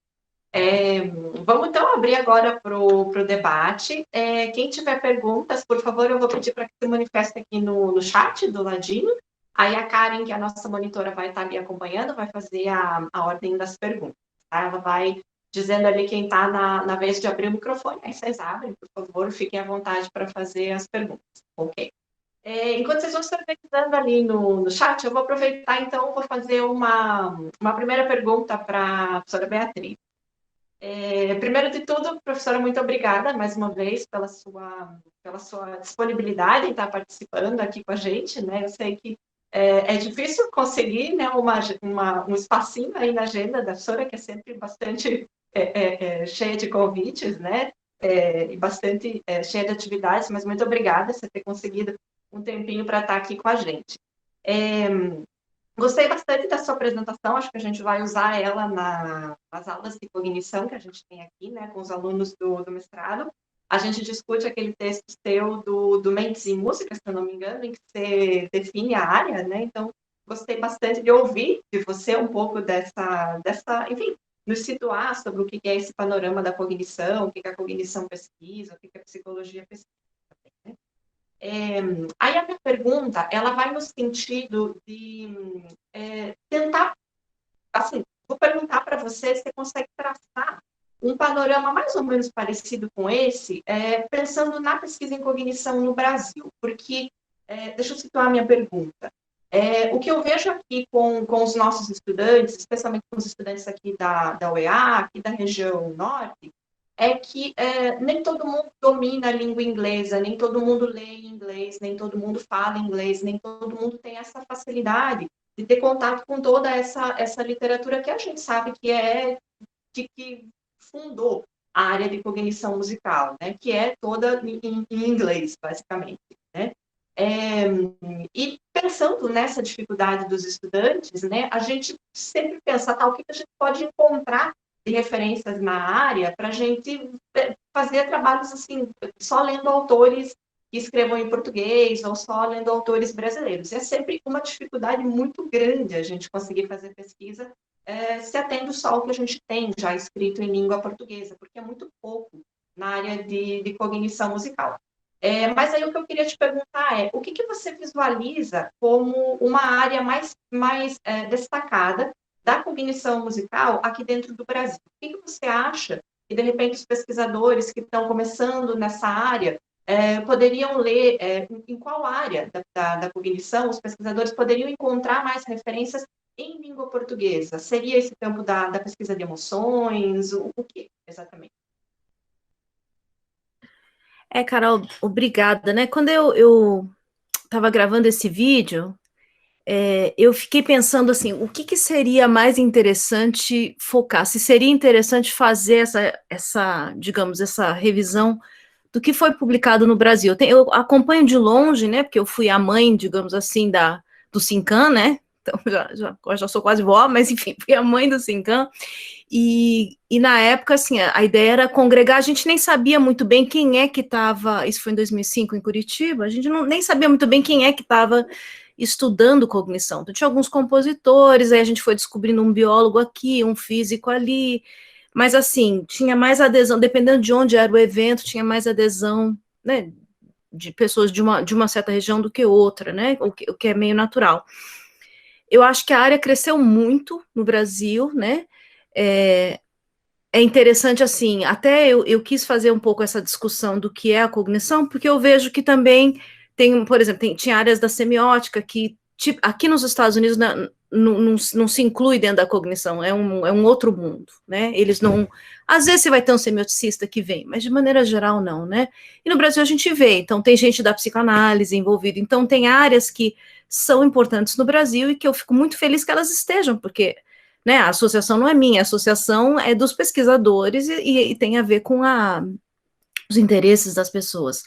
Vamos então abrir agora para o debate. Quem tiver perguntas, por favor, eu vou pedir para que se manifeste aqui no chat do ladinho. Aí a Karen, que é a nossa monitora, vai estar ali acompanhando, vai fazer a ordem das perguntas. Tá? Ela vai dizendo ali quem está na vez de abrir o microfone. Aí vocês abrem, por favor, fiquem à vontade para fazer as perguntas. Ok. Enquanto vocês vão se organizando ali no chat, eu vou aproveitar, então, vou fazer uma primeira pergunta para a professora Beatriz. Primeiro de tudo, professora, muito obrigada mais uma vez pela sua disponibilidade em estar participando aqui com a gente, né? Eu sei que é difícil conseguir, né, um espacinho aí na agenda da professora, que é sempre bastante cheia de convites, né? E bastante cheia de atividades, mas muito obrigada por ter conseguido um tempinho para estar aqui com a gente. Gostei bastante da sua apresentação, acho que a gente vai usar ela nas aulas de cognição que a gente tem aqui, né, com os alunos do mestrado. A gente discute aquele texto seu do Mentes em Música, se eu não me engano, em que você define a área, né? Então, gostei bastante de ouvir de você um pouco dessa enfim, nos situar sobre o que é esse panorama da cognição, o que a cognição pesquisa, o que a psicologia pesquisa. Aí a minha pergunta, ela vai no sentido de tentar, assim, vou perguntar para você se você consegue traçar um panorama mais ou menos parecido com esse, pensando na pesquisa em cognição no Brasil, porque, deixa eu situar a minha pergunta. O que eu vejo aqui com os nossos estudantes, especialmente com os estudantes aqui da UEA, aqui da região norte, é que nem todo mundo domina a língua inglesa, nem todo mundo lê em inglês, nem todo mundo fala inglês, nem todo mundo tem essa facilidade de ter contato com toda essa literatura que a gente sabe que fundou a área de cognição musical, né? Que é toda em inglês, basicamente, né? E pensando nessa dificuldade dos estudantes, né, a gente sempre pensa, o que a gente pode encontrar de referências na área para a gente fazer trabalhos assim, só lendo autores que escrevam em português ou só lendo autores brasileiros. É sempre uma dificuldade muito grande a gente conseguir fazer pesquisa se atendo só ao que a gente tem já escrito em língua portuguesa, porque é muito pouco na área de cognição musical. Mas aí o que eu queria te perguntar é, o que você visualiza como uma área mais destacada da cognição musical aqui dentro do Brasil? O que você acha que, de repente, os pesquisadores que estão começando nessa área poderiam ler, em qual área da cognição os pesquisadores poderiam encontrar mais referências em língua portuguesa? Seria esse campo da pesquisa de emoções? O que, exatamente? Carol, obrigada, né? Quando eu estava gravando esse vídeo, eu fiquei pensando assim, o que seria mais interessante focar? Se seria interessante fazer digamos, essa revisão do que foi publicado no Brasil. Eu acompanho de longe, né? Porque eu fui a mãe, digamos assim, do Sincan, né? Então, já sou quase vó, mas enfim, fui a mãe do Sincan. E na época, assim, a ideia era congregar, a gente nem sabia muito bem quem é que estava, isso foi em 2005 em Curitiba, a gente nem sabia muito bem quem é que estava estudando cognição. Então, tinha alguns compositores, aí a gente foi descobrindo um biólogo aqui, um físico ali, mas assim, tinha mais adesão, dependendo de onde era o evento, tinha mais adesão, né, de pessoas de uma certa região do que outra, né, o que é meio natural. Eu acho que a área cresceu muito no Brasil, né, é interessante, assim, até eu quis fazer um pouco essa discussão do que é a cognição, porque eu vejo que também tem, por exemplo, tinha áreas da semiótica que, tipo, aqui nos Estados Unidos não se inclui dentro da cognição, é um outro mundo, né? Eles não. Às vezes você vai ter um semioticista que vem, mas de maneira geral não, né? E no Brasil a gente vê, então tem gente da psicanálise envolvida, então tem áreas que são importantes no Brasil e que eu fico muito feliz que elas estejam, porque, né, a associação não é minha, a associação é dos pesquisadores e tem a ver com os interesses das pessoas.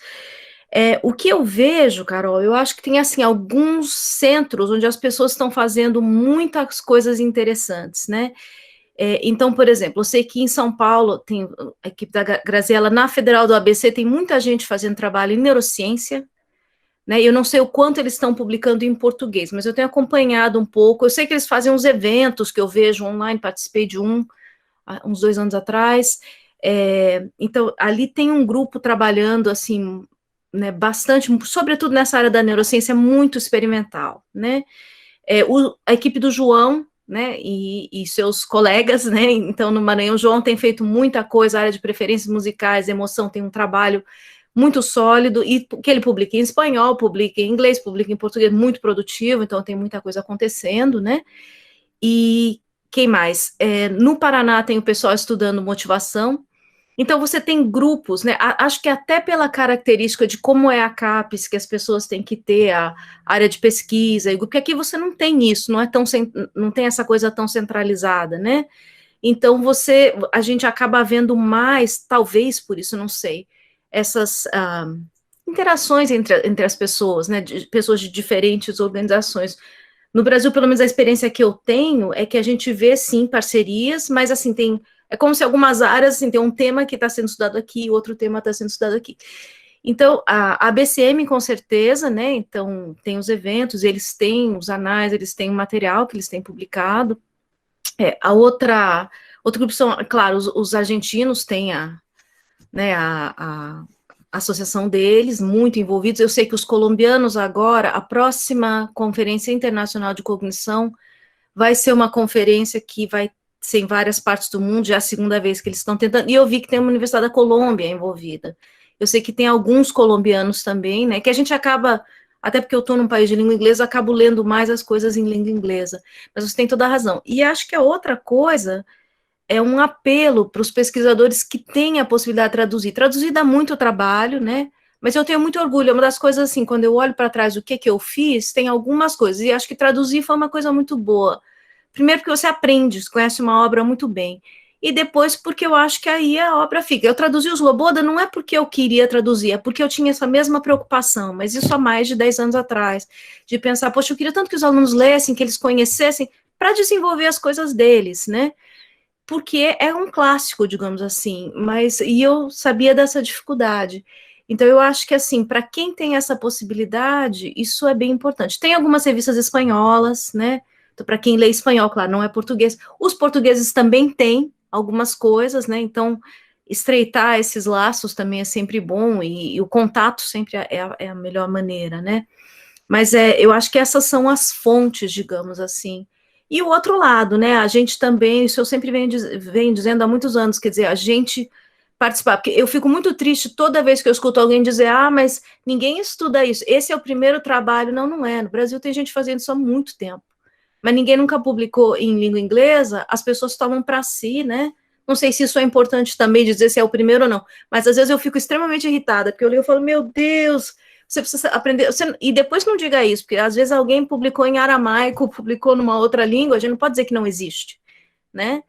O que eu vejo, Carol, eu acho que tem, assim, alguns centros onde as pessoas estão fazendo muitas coisas interessantes, né? Então, por exemplo, eu sei que em São Paulo tem a equipe da Graziella, na Federal do ABC tem muita gente fazendo trabalho em neurociência, né? Eu não sei o quanto eles estão publicando em português, mas eu tenho acompanhado um pouco. Eu sei que eles fazem uns eventos que eu vejo online, participei de uns 2 anos atrás. Então, ali tem um grupo trabalhando, assim, né, bastante, sobretudo nessa área da neurociência, muito experimental, né? A equipe do João, né, e seus colegas, né, então no Maranhão, o João tem feito muita coisa, a área de preferências musicais, emoção, tem um trabalho muito sólido, e que ele publica em espanhol, publica em inglês, publica em português, muito produtivo, então tem muita coisa acontecendo, né? E quem mais? No Paraná tem o pessoal estudando motivação, então você tem grupos, né? Acho que até pela característica de como é a CAPES, que as pessoas têm que ter a área de pesquisa, porque aqui você não tem isso, não tem essa coisa tão centralizada, né? Então a gente acaba vendo mais, talvez por isso, não sei, essas interações entre as pessoas, né? De pessoas de diferentes organizações. No Brasil, pelo menos a experiência que eu tenho é que a gente vê, sim, parcerias, mas, assim, é como se algumas áreas, assim, tem um tema que está sendo estudado aqui, outro tema está sendo estudado aqui. Então, a BCM, com certeza, né, então, tem os eventos, eles têm os anais, eles têm o material que eles têm publicado. Outro grupo são, claro, os argentinos têm né, a associação deles, muito envolvidos. Eu sei que os colombianos agora, a próxima Conferência Internacional de Cognição vai ser uma conferência que vai ser em várias partes do mundo, já é a segunda vez que eles estão tentando, e eu vi que tem uma Universidade da Colômbia envolvida. Eu sei que tem alguns colombianos também, né, que a gente acaba, até porque eu estou num país de língua inglesa, acabo lendo mais as coisas em língua inglesa, mas você tem toda a razão. E acho que a outra coisa é um apelo para os pesquisadores que têm a possibilidade de traduzir. Traduzir dá muito trabalho, né? Mas eu tenho muito orgulho. É uma das coisas, assim, quando eu olho para trás o que eu fiz, tem algumas coisas. E acho que traduzir foi uma coisa muito boa. Primeiro, porque você aprende, você conhece uma obra muito bem. E depois, porque eu acho que aí a obra fica. Eu traduzi os Loboda não é porque eu queria traduzir, é porque eu tinha essa mesma preocupação, mas isso há mais de 10 anos atrás, de pensar, poxa, eu queria tanto que os alunos lessem, que eles conhecessem, para desenvolver as coisas deles, né? Porque é um clássico, digamos assim, e eu sabia dessa dificuldade. Então, eu acho que, assim, para quem tem essa possibilidade, isso é bem importante. Tem algumas revistas espanholas, né? Então, para quem lê espanhol, claro, não é português. Os portugueses também têm algumas coisas, né? Então, estreitar esses laços também é sempre bom, e o contato sempre é a melhor maneira, né? Mas eu acho que essas são as fontes, digamos assim. E o outro lado, né? A gente também, isso eu sempre venho dizendo há muitos anos, quer dizer, a gente participar, porque eu fico muito triste toda vez que eu escuto alguém dizer, mas ninguém estuda isso, esse é o primeiro trabalho. Não, não é. No Brasil tem gente fazendo isso há muito tempo, mas ninguém nunca publicou em língua inglesa, as pessoas tomam para si, né? Não sei se isso é importante também dizer se é o primeiro ou não, mas às vezes eu fico extremamente irritada, porque eu leio e falo, meu Deus, você precisa aprender, e depois não diga isso, porque às vezes alguém publicou em aramaico, publicou numa outra língua, a gente não pode dizer que não existe, né?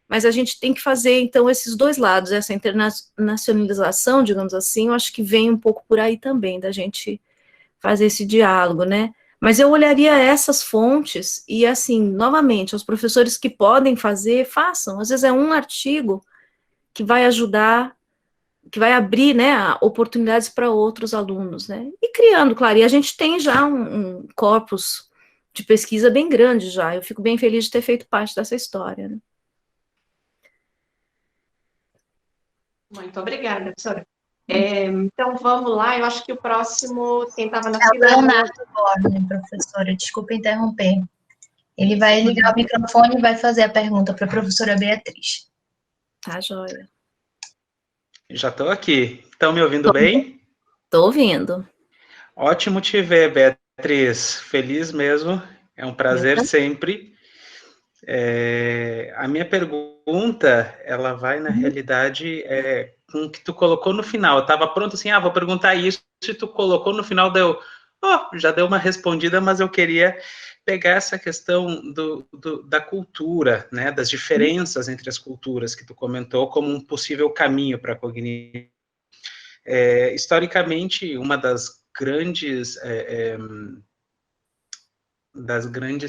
Mas a gente tem que fazer, então, esses dois lados, essa internacionalização, digamos assim, eu acho que vem um pouco por aí também, da gente fazer esse diálogo, né? Mas eu olharia essas fontes e, assim, novamente, os professores que podem fazer, façam. Às vezes é um artigo que vai ajudar, que vai abrir, né, oportunidades para outros alunos, né? E criando, claro, e a gente tem já um corpus de pesquisa bem grande já. Eu fico bem feliz de ter feito parte dessa história, né? Muito obrigada, professora. Então, vamos lá. Eu acho que o próximo, quem estava na É o fila... Leonardo Borne, professora. Desculpa interromper. Ele vai ligar o microfone e vai fazer a pergunta para a professora Beatriz. Tá, joia. Já estou aqui. Estão me ouvindo bem? Estou ouvindo. Ótimo te ver, Beatriz. Feliz mesmo. É um prazer sempre. A minha pergunta, ela vai, na realidade, com o que tu colocou no final. Eu estava pronto assim, vou perguntar isso, e tu colocou no final, já deu uma respondida, mas eu queria pegar essa questão da cultura, né, das diferenças entre as culturas que tu comentou como um possível caminho para a cognição. Historicamente, uma das grandes,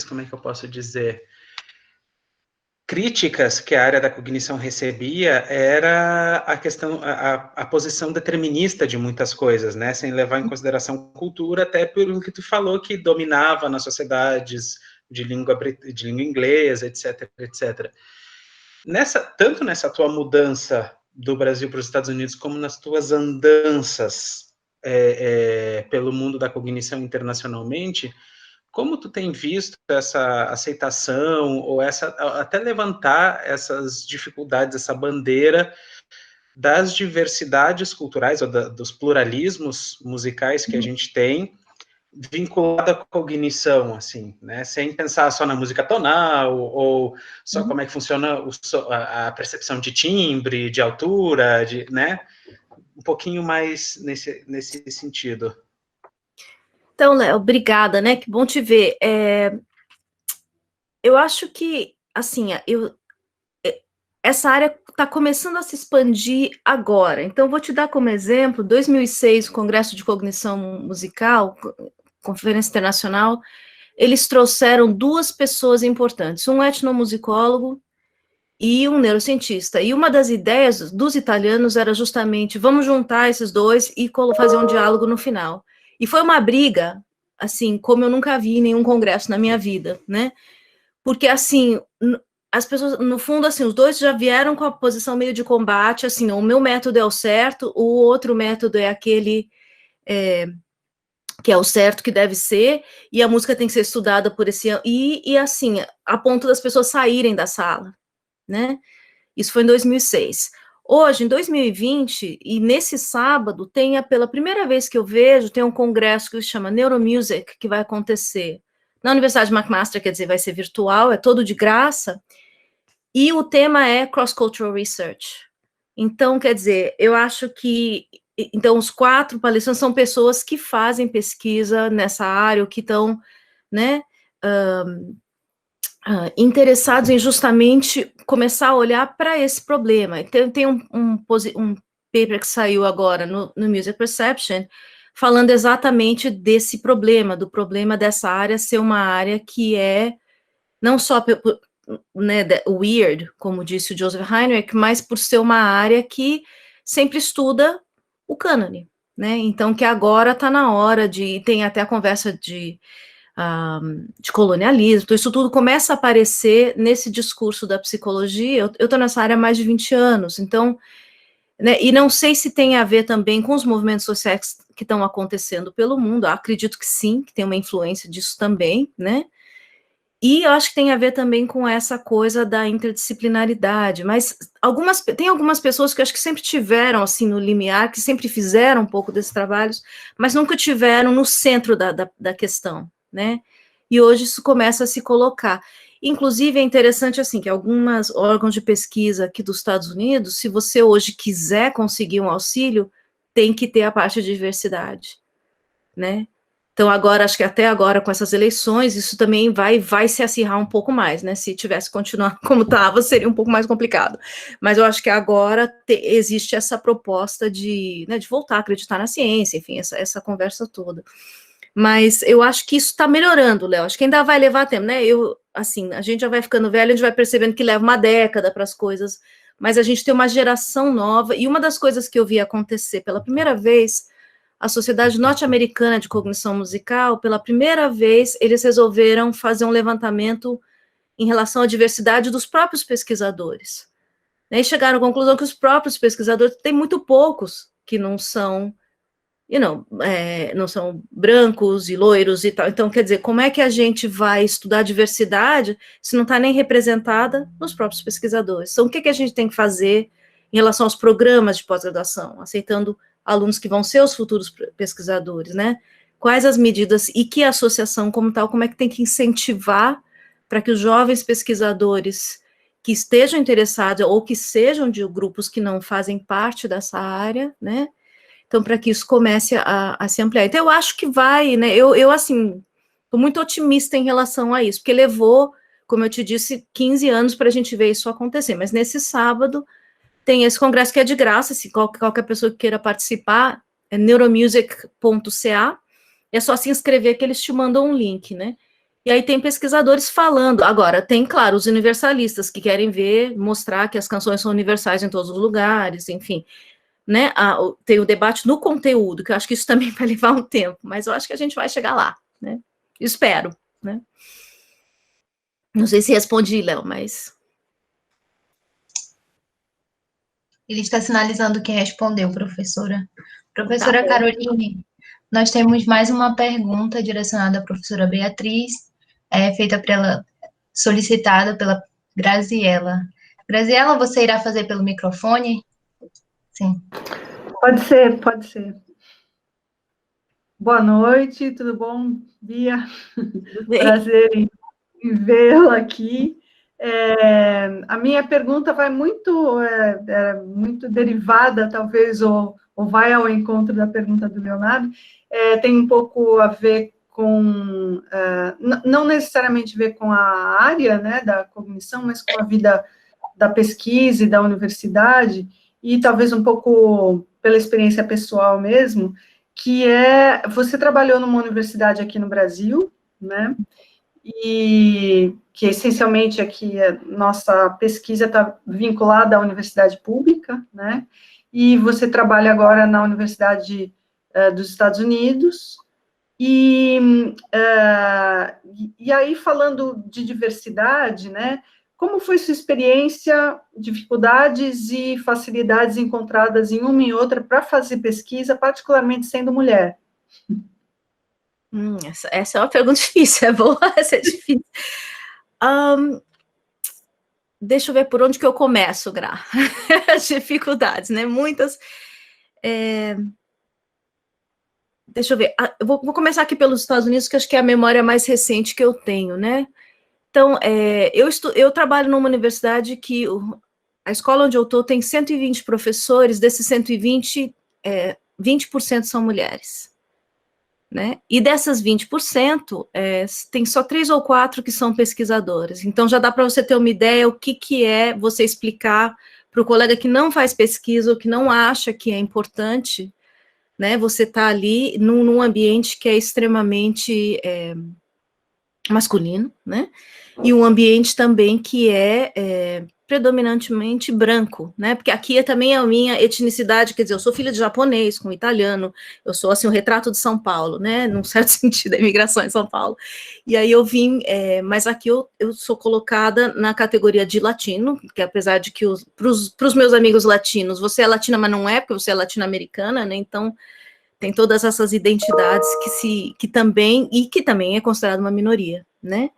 como é que eu posso dizer, críticas que a área da cognição recebia era a questão, a posição determinista de muitas coisas, né, sem levar em consideração cultura, até pelo que tu falou, que dominava nas sociedades de língua inglesa, etc, etc. Tanto nessa tua mudança do Brasil para os Estados Unidos, como nas tuas andanças pelo mundo da cognição internacionalmente, como tu tem visto essa aceitação, ou até levantar essas dificuldades, essa bandeira das diversidades culturais, ou dos pluralismos musicais que a gente tem, vinculada à cognição, assim, né? Sem pensar só na música tonal, ou só como é que funciona a percepção de timbre, de altura, né? Um pouquinho mais nesse sentido. Então, Léo, obrigada, né? Que bom te ver. Eu acho que, assim, essa área está começando a se expandir agora. Então, vou te dar como exemplo, 2006, o Congresso de Cognição Musical, Conferência Internacional, eles trouxeram duas pessoas importantes, um etnomusicólogo e um neurocientista. E uma das ideias dos italianos era justamente, vamos juntar esses dois e fazer um diálogo no final. E foi uma briga, assim, como eu nunca vi em nenhum congresso na minha vida, né? Porque, assim, as pessoas, no fundo, assim, os dois já vieram com a posição meio de combate, assim, o meu método é o certo, o outro método é aquele que é o certo, que deve ser, e a música tem que ser estudada por esse... E assim, a ponto das pessoas saírem da sala, né? Isso foi em 2006. Hoje, em 2020, e nesse sábado, pela primeira vez que eu vejo, tem um congresso que se chama Neuromusic, que vai acontecer na Universidade McMaster, quer dizer, vai ser virtual, é todo de graça, e o tema é Cross-Cultural Research. Então, quer dizer, eu acho que, então, os 4 palestrantes são pessoas que fazem pesquisa nessa área, ou que estão, né, interessados em justamente começar a olhar para esse problema. Então, tem um paper que saiu agora no Music Perception, falando exatamente desse problema, do problema dessa área ser uma área que é não só né, weird, como disse o Joseph Heinrich, mas por ser uma área que sempre estuda o cânone, né? Então, que agora está na hora tem até a conversa de colonialismo, então isso tudo começa a aparecer nesse discurso da psicologia. Eu estou nessa área há mais de 20 anos, então né? E não sei se tem a ver também com os movimentos sociais que estão acontecendo pelo mundo. Eu acredito que sim, que tem uma influência disso também, né? E eu acho que tem a ver também com essa coisa da interdisciplinaridade, mas tem algumas pessoas que eu acho que sempre tiveram, assim, no limiar, que sempre fizeram um pouco desses trabalhos, mas nunca tiveram no centro da questão, né? E hoje isso começa a se colocar. Inclusive, é interessante, assim, que alguns órgãos de pesquisa aqui dos Estados Unidos, se você hoje quiser conseguir um auxílio, tem que ter a parte de diversidade, né? Então, agora, acho que até agora, com essas eleições, isso também vai se acirrar um pouco mais, né? Se tivesse continuado como estava, seria um pouco mais complicado. Mas eu acho que agora existe essa proposta de, né, de voltar a acreditar na ciência, enfim, essa conversa toda. Mas eu acho que isso está melhorando, Léo. Acho que ainda vai levar tempo, né? Assim, a gente já vai ficando velho, a gente vai percebendo que leva uma década para as coisas, mas a gente tem uma geração nova, e uma das coisas que eu vi acontecer pela primeira vez, a Sociedade Norte-Americana de Cognição Musical, pela primeira vez, eles resolveram fazer um levantamento em relação à diversidade dos próprios pesquisadores. E chegaram à conclusão que os próprios pesquisadores, tem muito poucos que não são, não são brancos e loiros e tal. Então, quer dizer, como é que a gente vai estudar diversidade se não está nem representada nos próprios pesquisadores? Então, o que a gente tem que fazer em relação aos programas de pós-graduação, aceitando alunos que vão ser os futuros pesquisadores, né? Quais as medidas e que a associação como tal, como é que tem que incentivar para que os jovens pesquisadores que estejam interessados ou que sejam de grupos que não fazem parte dessa área, né? Então, para que isso comece a se ampliar. Então, eu acho que vai, né? Eu assim, estou muito otimista em relação a isso, porque levou, como eu te disse, 15 anos para a gente ver isso acontecer, mas nesse sábado tem esse congresso que é de graça, se qualquer pessoa que queira participar, é neuromusic.ca, é só se inscrever que eles te mandam um link, né? E aí tem pesquisadores falando. Agora, tem, claro, os universalistas que querem mostrar que as canções são universais em todos os lugares, enfim, né? Tem o debate no conteúdo, que eu acho que isso também vai levar um tempo, mas eu acho que a gente vai chegar lá, né? Espero, né? Não sei se respondi, Léo, mas... Ele está sinalizando que respondeu, professora. Professora Caroline, nós temos mais uma pergunta direcionada à professora Beatriz, solicitada pela Graziela. Graziela, você irá fazer pelo microfone? Sim. Pode ser, pode ser. Boa noite, tudo bom, Bia? Prazer em vê-la aqui. A minha pergunta vai muito derivada, talvez, ou vai ao encontro da pergunta do Leonardo, tem um pouco a ver com, não necessariamente ver com a área, né, da cognição, mas com a vida da pesquisa e da universidade, e talvez um pouco pela experiência pessoal mesmo, que você trabalhou numa universidade aqui no Brasil, né, e que essencialmente aqui a nossa pesquisa está vinculada à universidade pública, né, e você trabalha agora na Universidade dos Estados Unidos, e aí falando de diversidade, né, como foi sua experiência, dificuldades e facilidades encontradas em uma e outra para fazer pesquisa, particularmente sendo mulher? Essa é uma pergunta difícil, é boa, essa é difícil. Deixa eu ver por onde que eu começo, Gra. As dificuldades, né? Muitas. Deixa eu ver. Eu vou começar aqui pelos Estados Unidos, que acho que é a memória mais recente que eu tenho, né? Então, eu trabalho numa universidade que a escola onde eu estou tem 120 professores, desses 120, 20% são mulheres. Né? E dessas 20%, tem só 3 ou 4 que são pesquisadoras. Então, já dá para você ter uma ideia o que é você explicar para o colega que não faz pesquisa ou que não acha que é importante, né? Você está ali num ambiente que é extremamente masculino, né? E um ambiente também que predominantemente branco, né? Porque aqui também é a minha etnicidade, quer dizer, eu sou filha de japonês com italiano, eu sou assim o retrato de São Paulo, né? Num certo sentido, a imigração em São Paulo. E aí eu vim, mas aqui eu sou colocada na categoria de latino, que apesar de que para os meus amigos latinos, você é latina, mas não é, porque você é latino-americana, né? Então tem todas essas identidades que também é considerada uma minoria, né?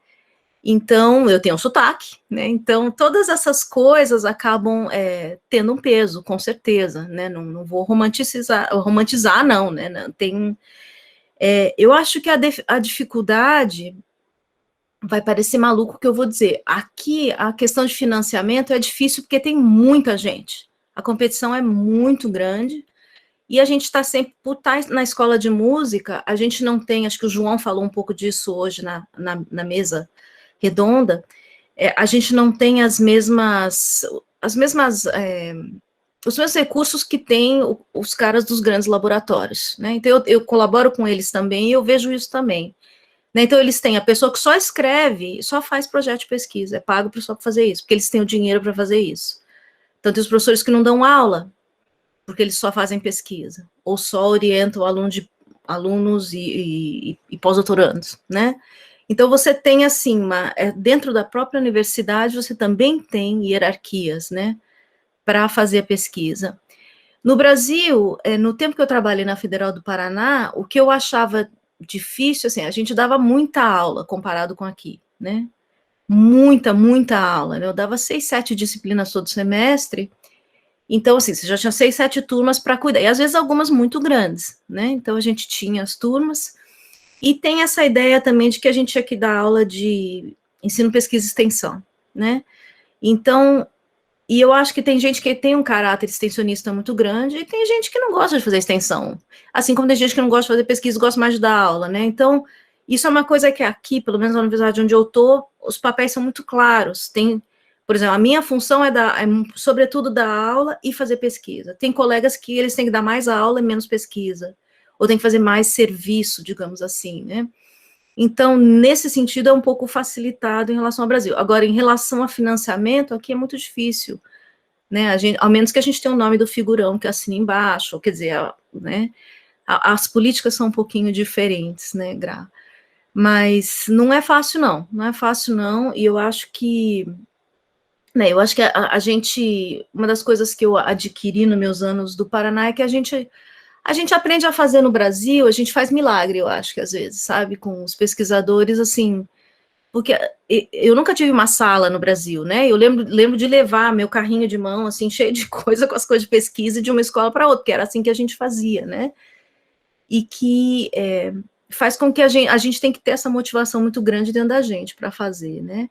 Então, eu tenho um sotaque, né? Então, todas essas coisas acabam tendo um peso, com certeza, né? Não vou romantizar não, né? Eu acho que a dificuldade vai parecer maluco o que eu vou dizer. Aqui, a questão de financiamento é difícil porque tem muita gente. A competição é muito grande e a gente está sempre, por estar na escola de música, a gente não tem, acho que o João falou um pouco disso hoje na mesa redonda, a gente não tem os mesmos recursos que tem os caras dos grandes laboratórios, né? Então eu colaboro com eles também e eu vejo isso também. Né? Então eles têm a pessoa que só escreve, só faz projeto de pesquisa, é pago só para fazer isso, porque eles têm o dinheiro para fazer isso. Então tem os professores que não dão aula, porque eles só fazem pesquisa, ou só orientam alunos e pós-doutorandos, né? Então, você tem, assim, dentro da própria universidade, você também tem hierarquias, né, para fazer a pesquisa. No Brasil, no tempo que eu trabalhei na Federal do Paraná, o que eu achava difícil, assim, a gente dava muita aula comparado com aqui, né, muita aula, né? Eu dava 6, 7 disciplinas todo semestre, então, assim, você já tinha 6, 7 turmas para cuidar, e às vezes algumas muito grandes, né, então a gente tinha as turmas. E tem essa ideia também de que a gente tinha que dar aula de ensino, pesquisa e extensão, né? Então, e eu acho que tem gente que tem um caráter extensionista muito grande e tem gente que não gosta de fazer extensão. Assim como tem gente que não gosta de fazer pesquisa e gosta mais de dar aula, né? Então, isso é uma coisa que aqui, pelo menos na universidade onde eu tô, os papéis são muito claros. Tem, por exemplo, a minha função sobretudo dar aula e fazer pesquisa. Tem colegas que eles têm que dar mais aula e menos pesquisa, ou tem que fazer mais serviço, digamos assim, né? Então, nesse sentido, é um pouco facilitado em relação ao Brasil. Agora, em relação a financiamento, aqui é muito difícil, né? Ao menos que a gente tenha o nome do figurão que assina embaixo, quer dizer, né? As políticas são um pouquinho diferentes, né, Gra? Mas não é fácil, não, e eu acho que, né, a gente, uma das coisas que eu adquiri nos meus anos do Paraná é que a gente aprende a fazer no Brasil, a gente faz milagre, eu acho que às vezes, sabe, com os pesquisadores, assim, porque eu nunca tive uma sala no Brasil, né, eu lembro de levar meu carrinho de mão, assim, cheio de coisa, com as coisas de pesquisa, de uma escola para outra, que era assim que a gente fazia, né, e que faz com que a gente tem que ter essa motivação muito grande dentro da gente para fazer, né.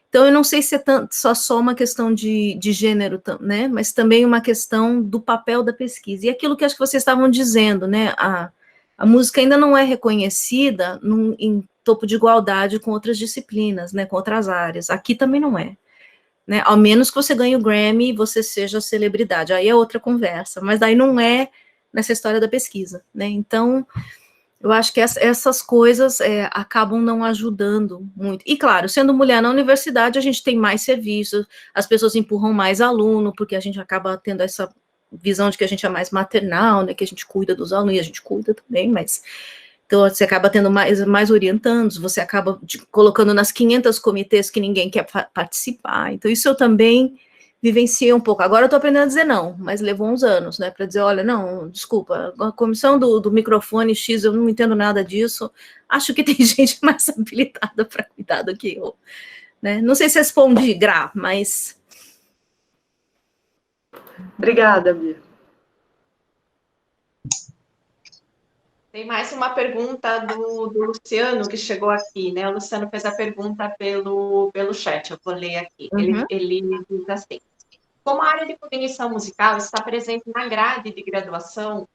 Então, eu não sei se é só uma questão de gênero, né, mas também uma questão do papel da pesquisa. E aquilo que acho que vocês estavam dizendo, né, a música ainda não é reconhecida em topo de igualdade com outras disciplinas, né, com outras áreas. Aqui também não é, né, ao menos que você ganhe o Grammy e você seja celebridade. Aí é outra conversa, mas daí não é nessa história da pesquisa, né, então... Eu acho que essas coisas acabam não ajudando muito. E, claro, sendo mulher na universidade, a gente tem mais serviços, as pessoas empurram mais aluno, porque a gente acaba tendo essa visão de que a gente é mais maternal, né, que a gente cuida dos alunos, e a gente cuida também, mas... Então, você acaba tendo mais orientandos, você acaba colocando nas 500 comitês que ninguém quer participar. Então, isso eu também... vivenciei um pouco. Agora eu estou aprendendo a dizer não, mas levou uns anos, né, para dizer, olha, não, desculpa, a comissão do microfone X, eu não entendo nada disso, acho que tem gente mais habilitada para cuidar do que eu, né, não sei se respondi, Gra, mas... Obrigada, Bia. Tem mais uma pergunta do Luciano, que chegou aqui, né? O Luciano fez a pergunta pelo chat, eu vou ler aqui. Uhum. Ele diz assim: como a área de cognição musical está presente na grade de graduação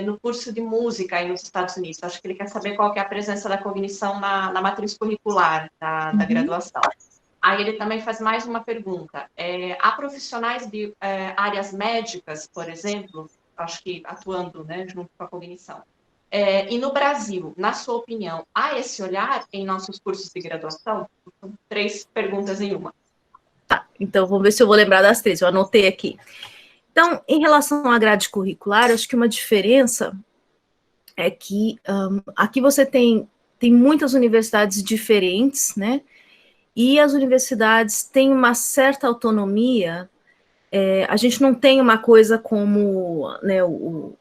no curso de música aí nos Estados Unidos? Acho que ele quer saber qual que é a presença da cognição na matriz curricular da graduação. Aí ele também faz mais uma pergunta. Há profissionais de áreas médicas, por exemplo, acho que atuando, né, junto com a cognição. E no Brasil, na sua opinião, há esse olhar em nossos cursos de graduação? São 3 perguntas em uma. Então, vamos ver se eu vou lembrar das 3, eu anotei aqui. Então, em relação à grade curricular, acho que uma diferença é que aqui você tem muitas universidades diferentes, né? E as universidades têm uma certa autonomia. A gente não tem uma coisa como, né, o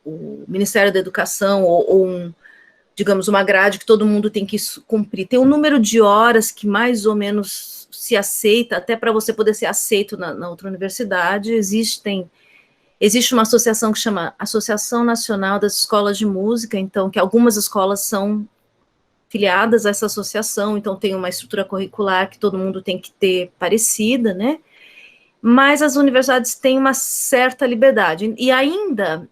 Ministério da Educação ou digamos, uma grade que todo mundo tem que cumprir. Tem um número de horas que mais ou menos se aceita, até para você poder ser aceito na outra universidade. Existe uma associação que chama Associação Nacional das Escolas de Música, então, que algumas escolas são filiadas a essa associação, então tem uma estrutura curricular que todo mundo tem que ter parecida, né? Mas as universidades têm uma certa liberdade. E ainda,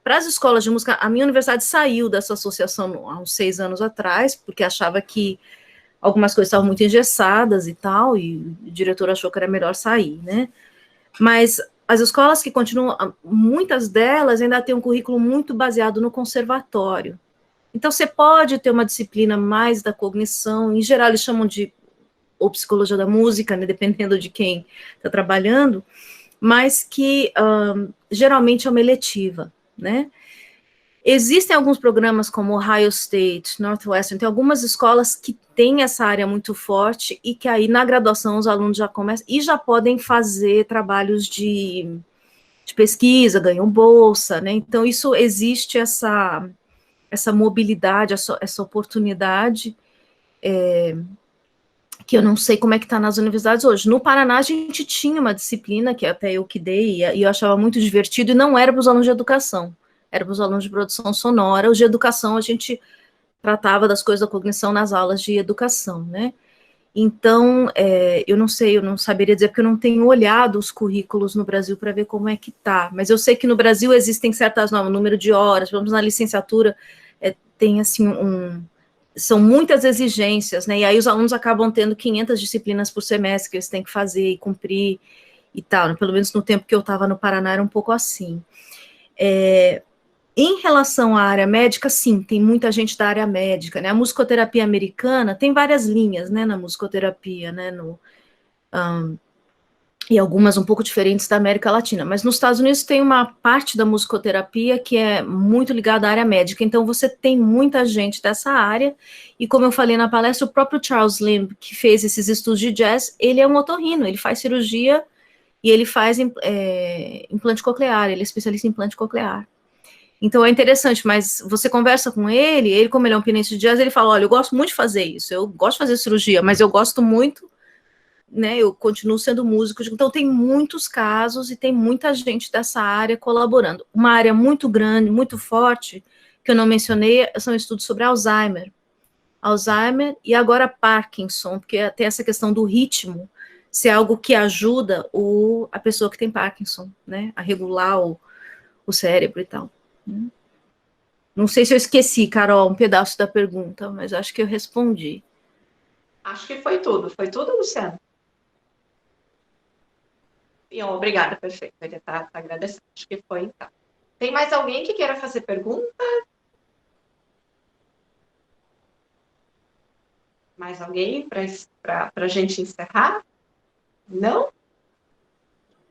para as escolas de música, a minha universidade saiu dessa associação há uns 6 anos atrás, porque achava que algumas coisas estavam muito engessadas e tal, e o diretor achou que era melhor sair, né? Mas as escolas que continuam, muitas delas ainda têm um currículo muito baseado no conservatório. Então, você pode ter uma disciplina mais da cognição, em geral eles chamam de ou psicologia da música, né, dependendo de quem está trabalhando, mas que geralmente é uma eletiva, né? Existem alguns programas como Ohio State, Northwestern, tem algumas escolas que têm essa área muito forte e que aí na graduação os alunos já começam e já podem fazer trabalhos de pesquisa, ganham bolsa, né? Então isso existe essa mobilidade, essa oportunidade, que eu não sei como é que está nas universidades hoje. No Paraná, a gente tinha uma disciplina, que até eu que dei, e eu achava muito divertido, e não era para os alunos de educação, era para os alunos de produção sonora. Os de educação, a gente tratava das coisas da cognição nas aulas de educação, né? Então, eu não sei, eu não saberia dizer, porque eu não tenho olhado os currículos no Brasil para ver como é que está, mas eu sei que no Brasil existem certas normas, número de horas, vamos na licenciatura, tem assim são muitas exigências, né, e aí os alunos acabam tendo 500 disciplinas por semestre que eles têm que fazer e cumprir e tal, né? Pelo menos no tempo que eu estava no Paraná era um pouco assim. Em relação à área médica, sim, tem muita gente da área médica, né, a musicoterapia americana tem várias linhas, né, na musicoterapia, né, e algumas um pouco diferentes da América Latina, mas nos Estados Unidos tem uma parte da musicoterapia que é muito ligada à área médica, então você tem muita gente dessa área, e como eu falei na palestra, o próprio Charles Limb, que fez esses estudos de jazz, ele é um otorrino, ele faz cirurgia e ele faz implante coclear, ele é especialista em implante coclear. Então é interessante, mas você conversa com ele, como ele é um pianista de jazz, ele fala, olha, eu gosto muito de fazer isso, eu gosto de fazer cirurgia, mas eu gosto muito, né, eu continuo sendo músico, então tem muitos casos e tem muita gente dessa área colaborando. Uma área muito grande, muito forte, que eu não mencionei, são estudos sobre Alzheimer e agora Parkinson, porque tem essa questão do ritmo, ser algo que ajuda a pessoa que tem Parkinson, né, a regular o cérebro e tal. Não sei se eu esqueci, Carol, um pedaço da pergunta, mas acho que eu respondi. Acho que foi tudo, Luciano? Obrigada, perfeito. Ele está agradecendo. Acho que foi, então. Tem mais alguém que queira fazer pergunta? Mais alguém para a gente encerrar? Não?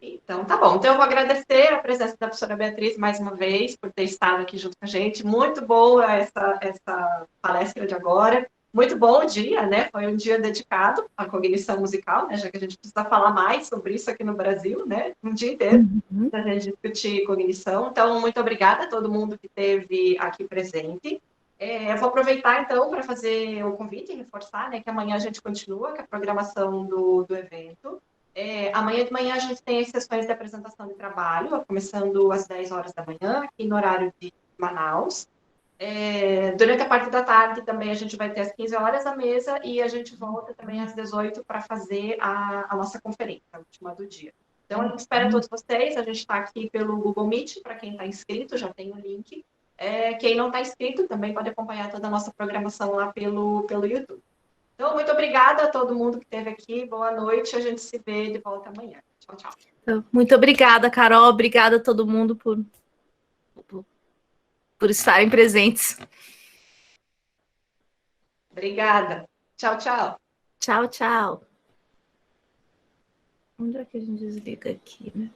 Então, tá bom. Então, eu vou agradecer a presença da professora Beatriz mais uma vez por ter estado aqui junto com a gente. Muito boa essa palestra de agora. Muito bom o dia, né? Foi um dia dedicado à cognição musical, né? Já que a gente precisa falar mais sobre isso aqui no Brasil, né? Um dia inteiro para a gente discutir cognição. Então, muito obrigada a todo mundo que esteve aqui presente. Eu vou aproveitar, então, para fazer o convite e reforçar, né? Que amanhã a gente continua com a programação do evento. Amanhã de manhã a gente tem as sessões de apresentação de trabalho, começando às 10 horas da manhã, aqui no horário de Manaus. Durante a parte da tarde também a gente vai ter às 15 horas a mesa e a gente volta também às 18 para fazer a nossa conferência, a última do dia. Então, a gente espera todos vocês, a gente está aqui pelo Google Meet, para quem está inscrito, já tem o link. Quem não está inscrito também pode acompanhar toda a nossa programação lá pelo YouTube. Então, muito obrigada a todo mundo que esteve aqui, boa noite, a gente se vê de volta amanhã. Tchau, tchau. Muito obrigada, Carol, obrigada a todo mundo por estarem presentes. Obrigada. Tchau, tchau. Tchau, tchau. Onde é que a gente desliga aqui, né?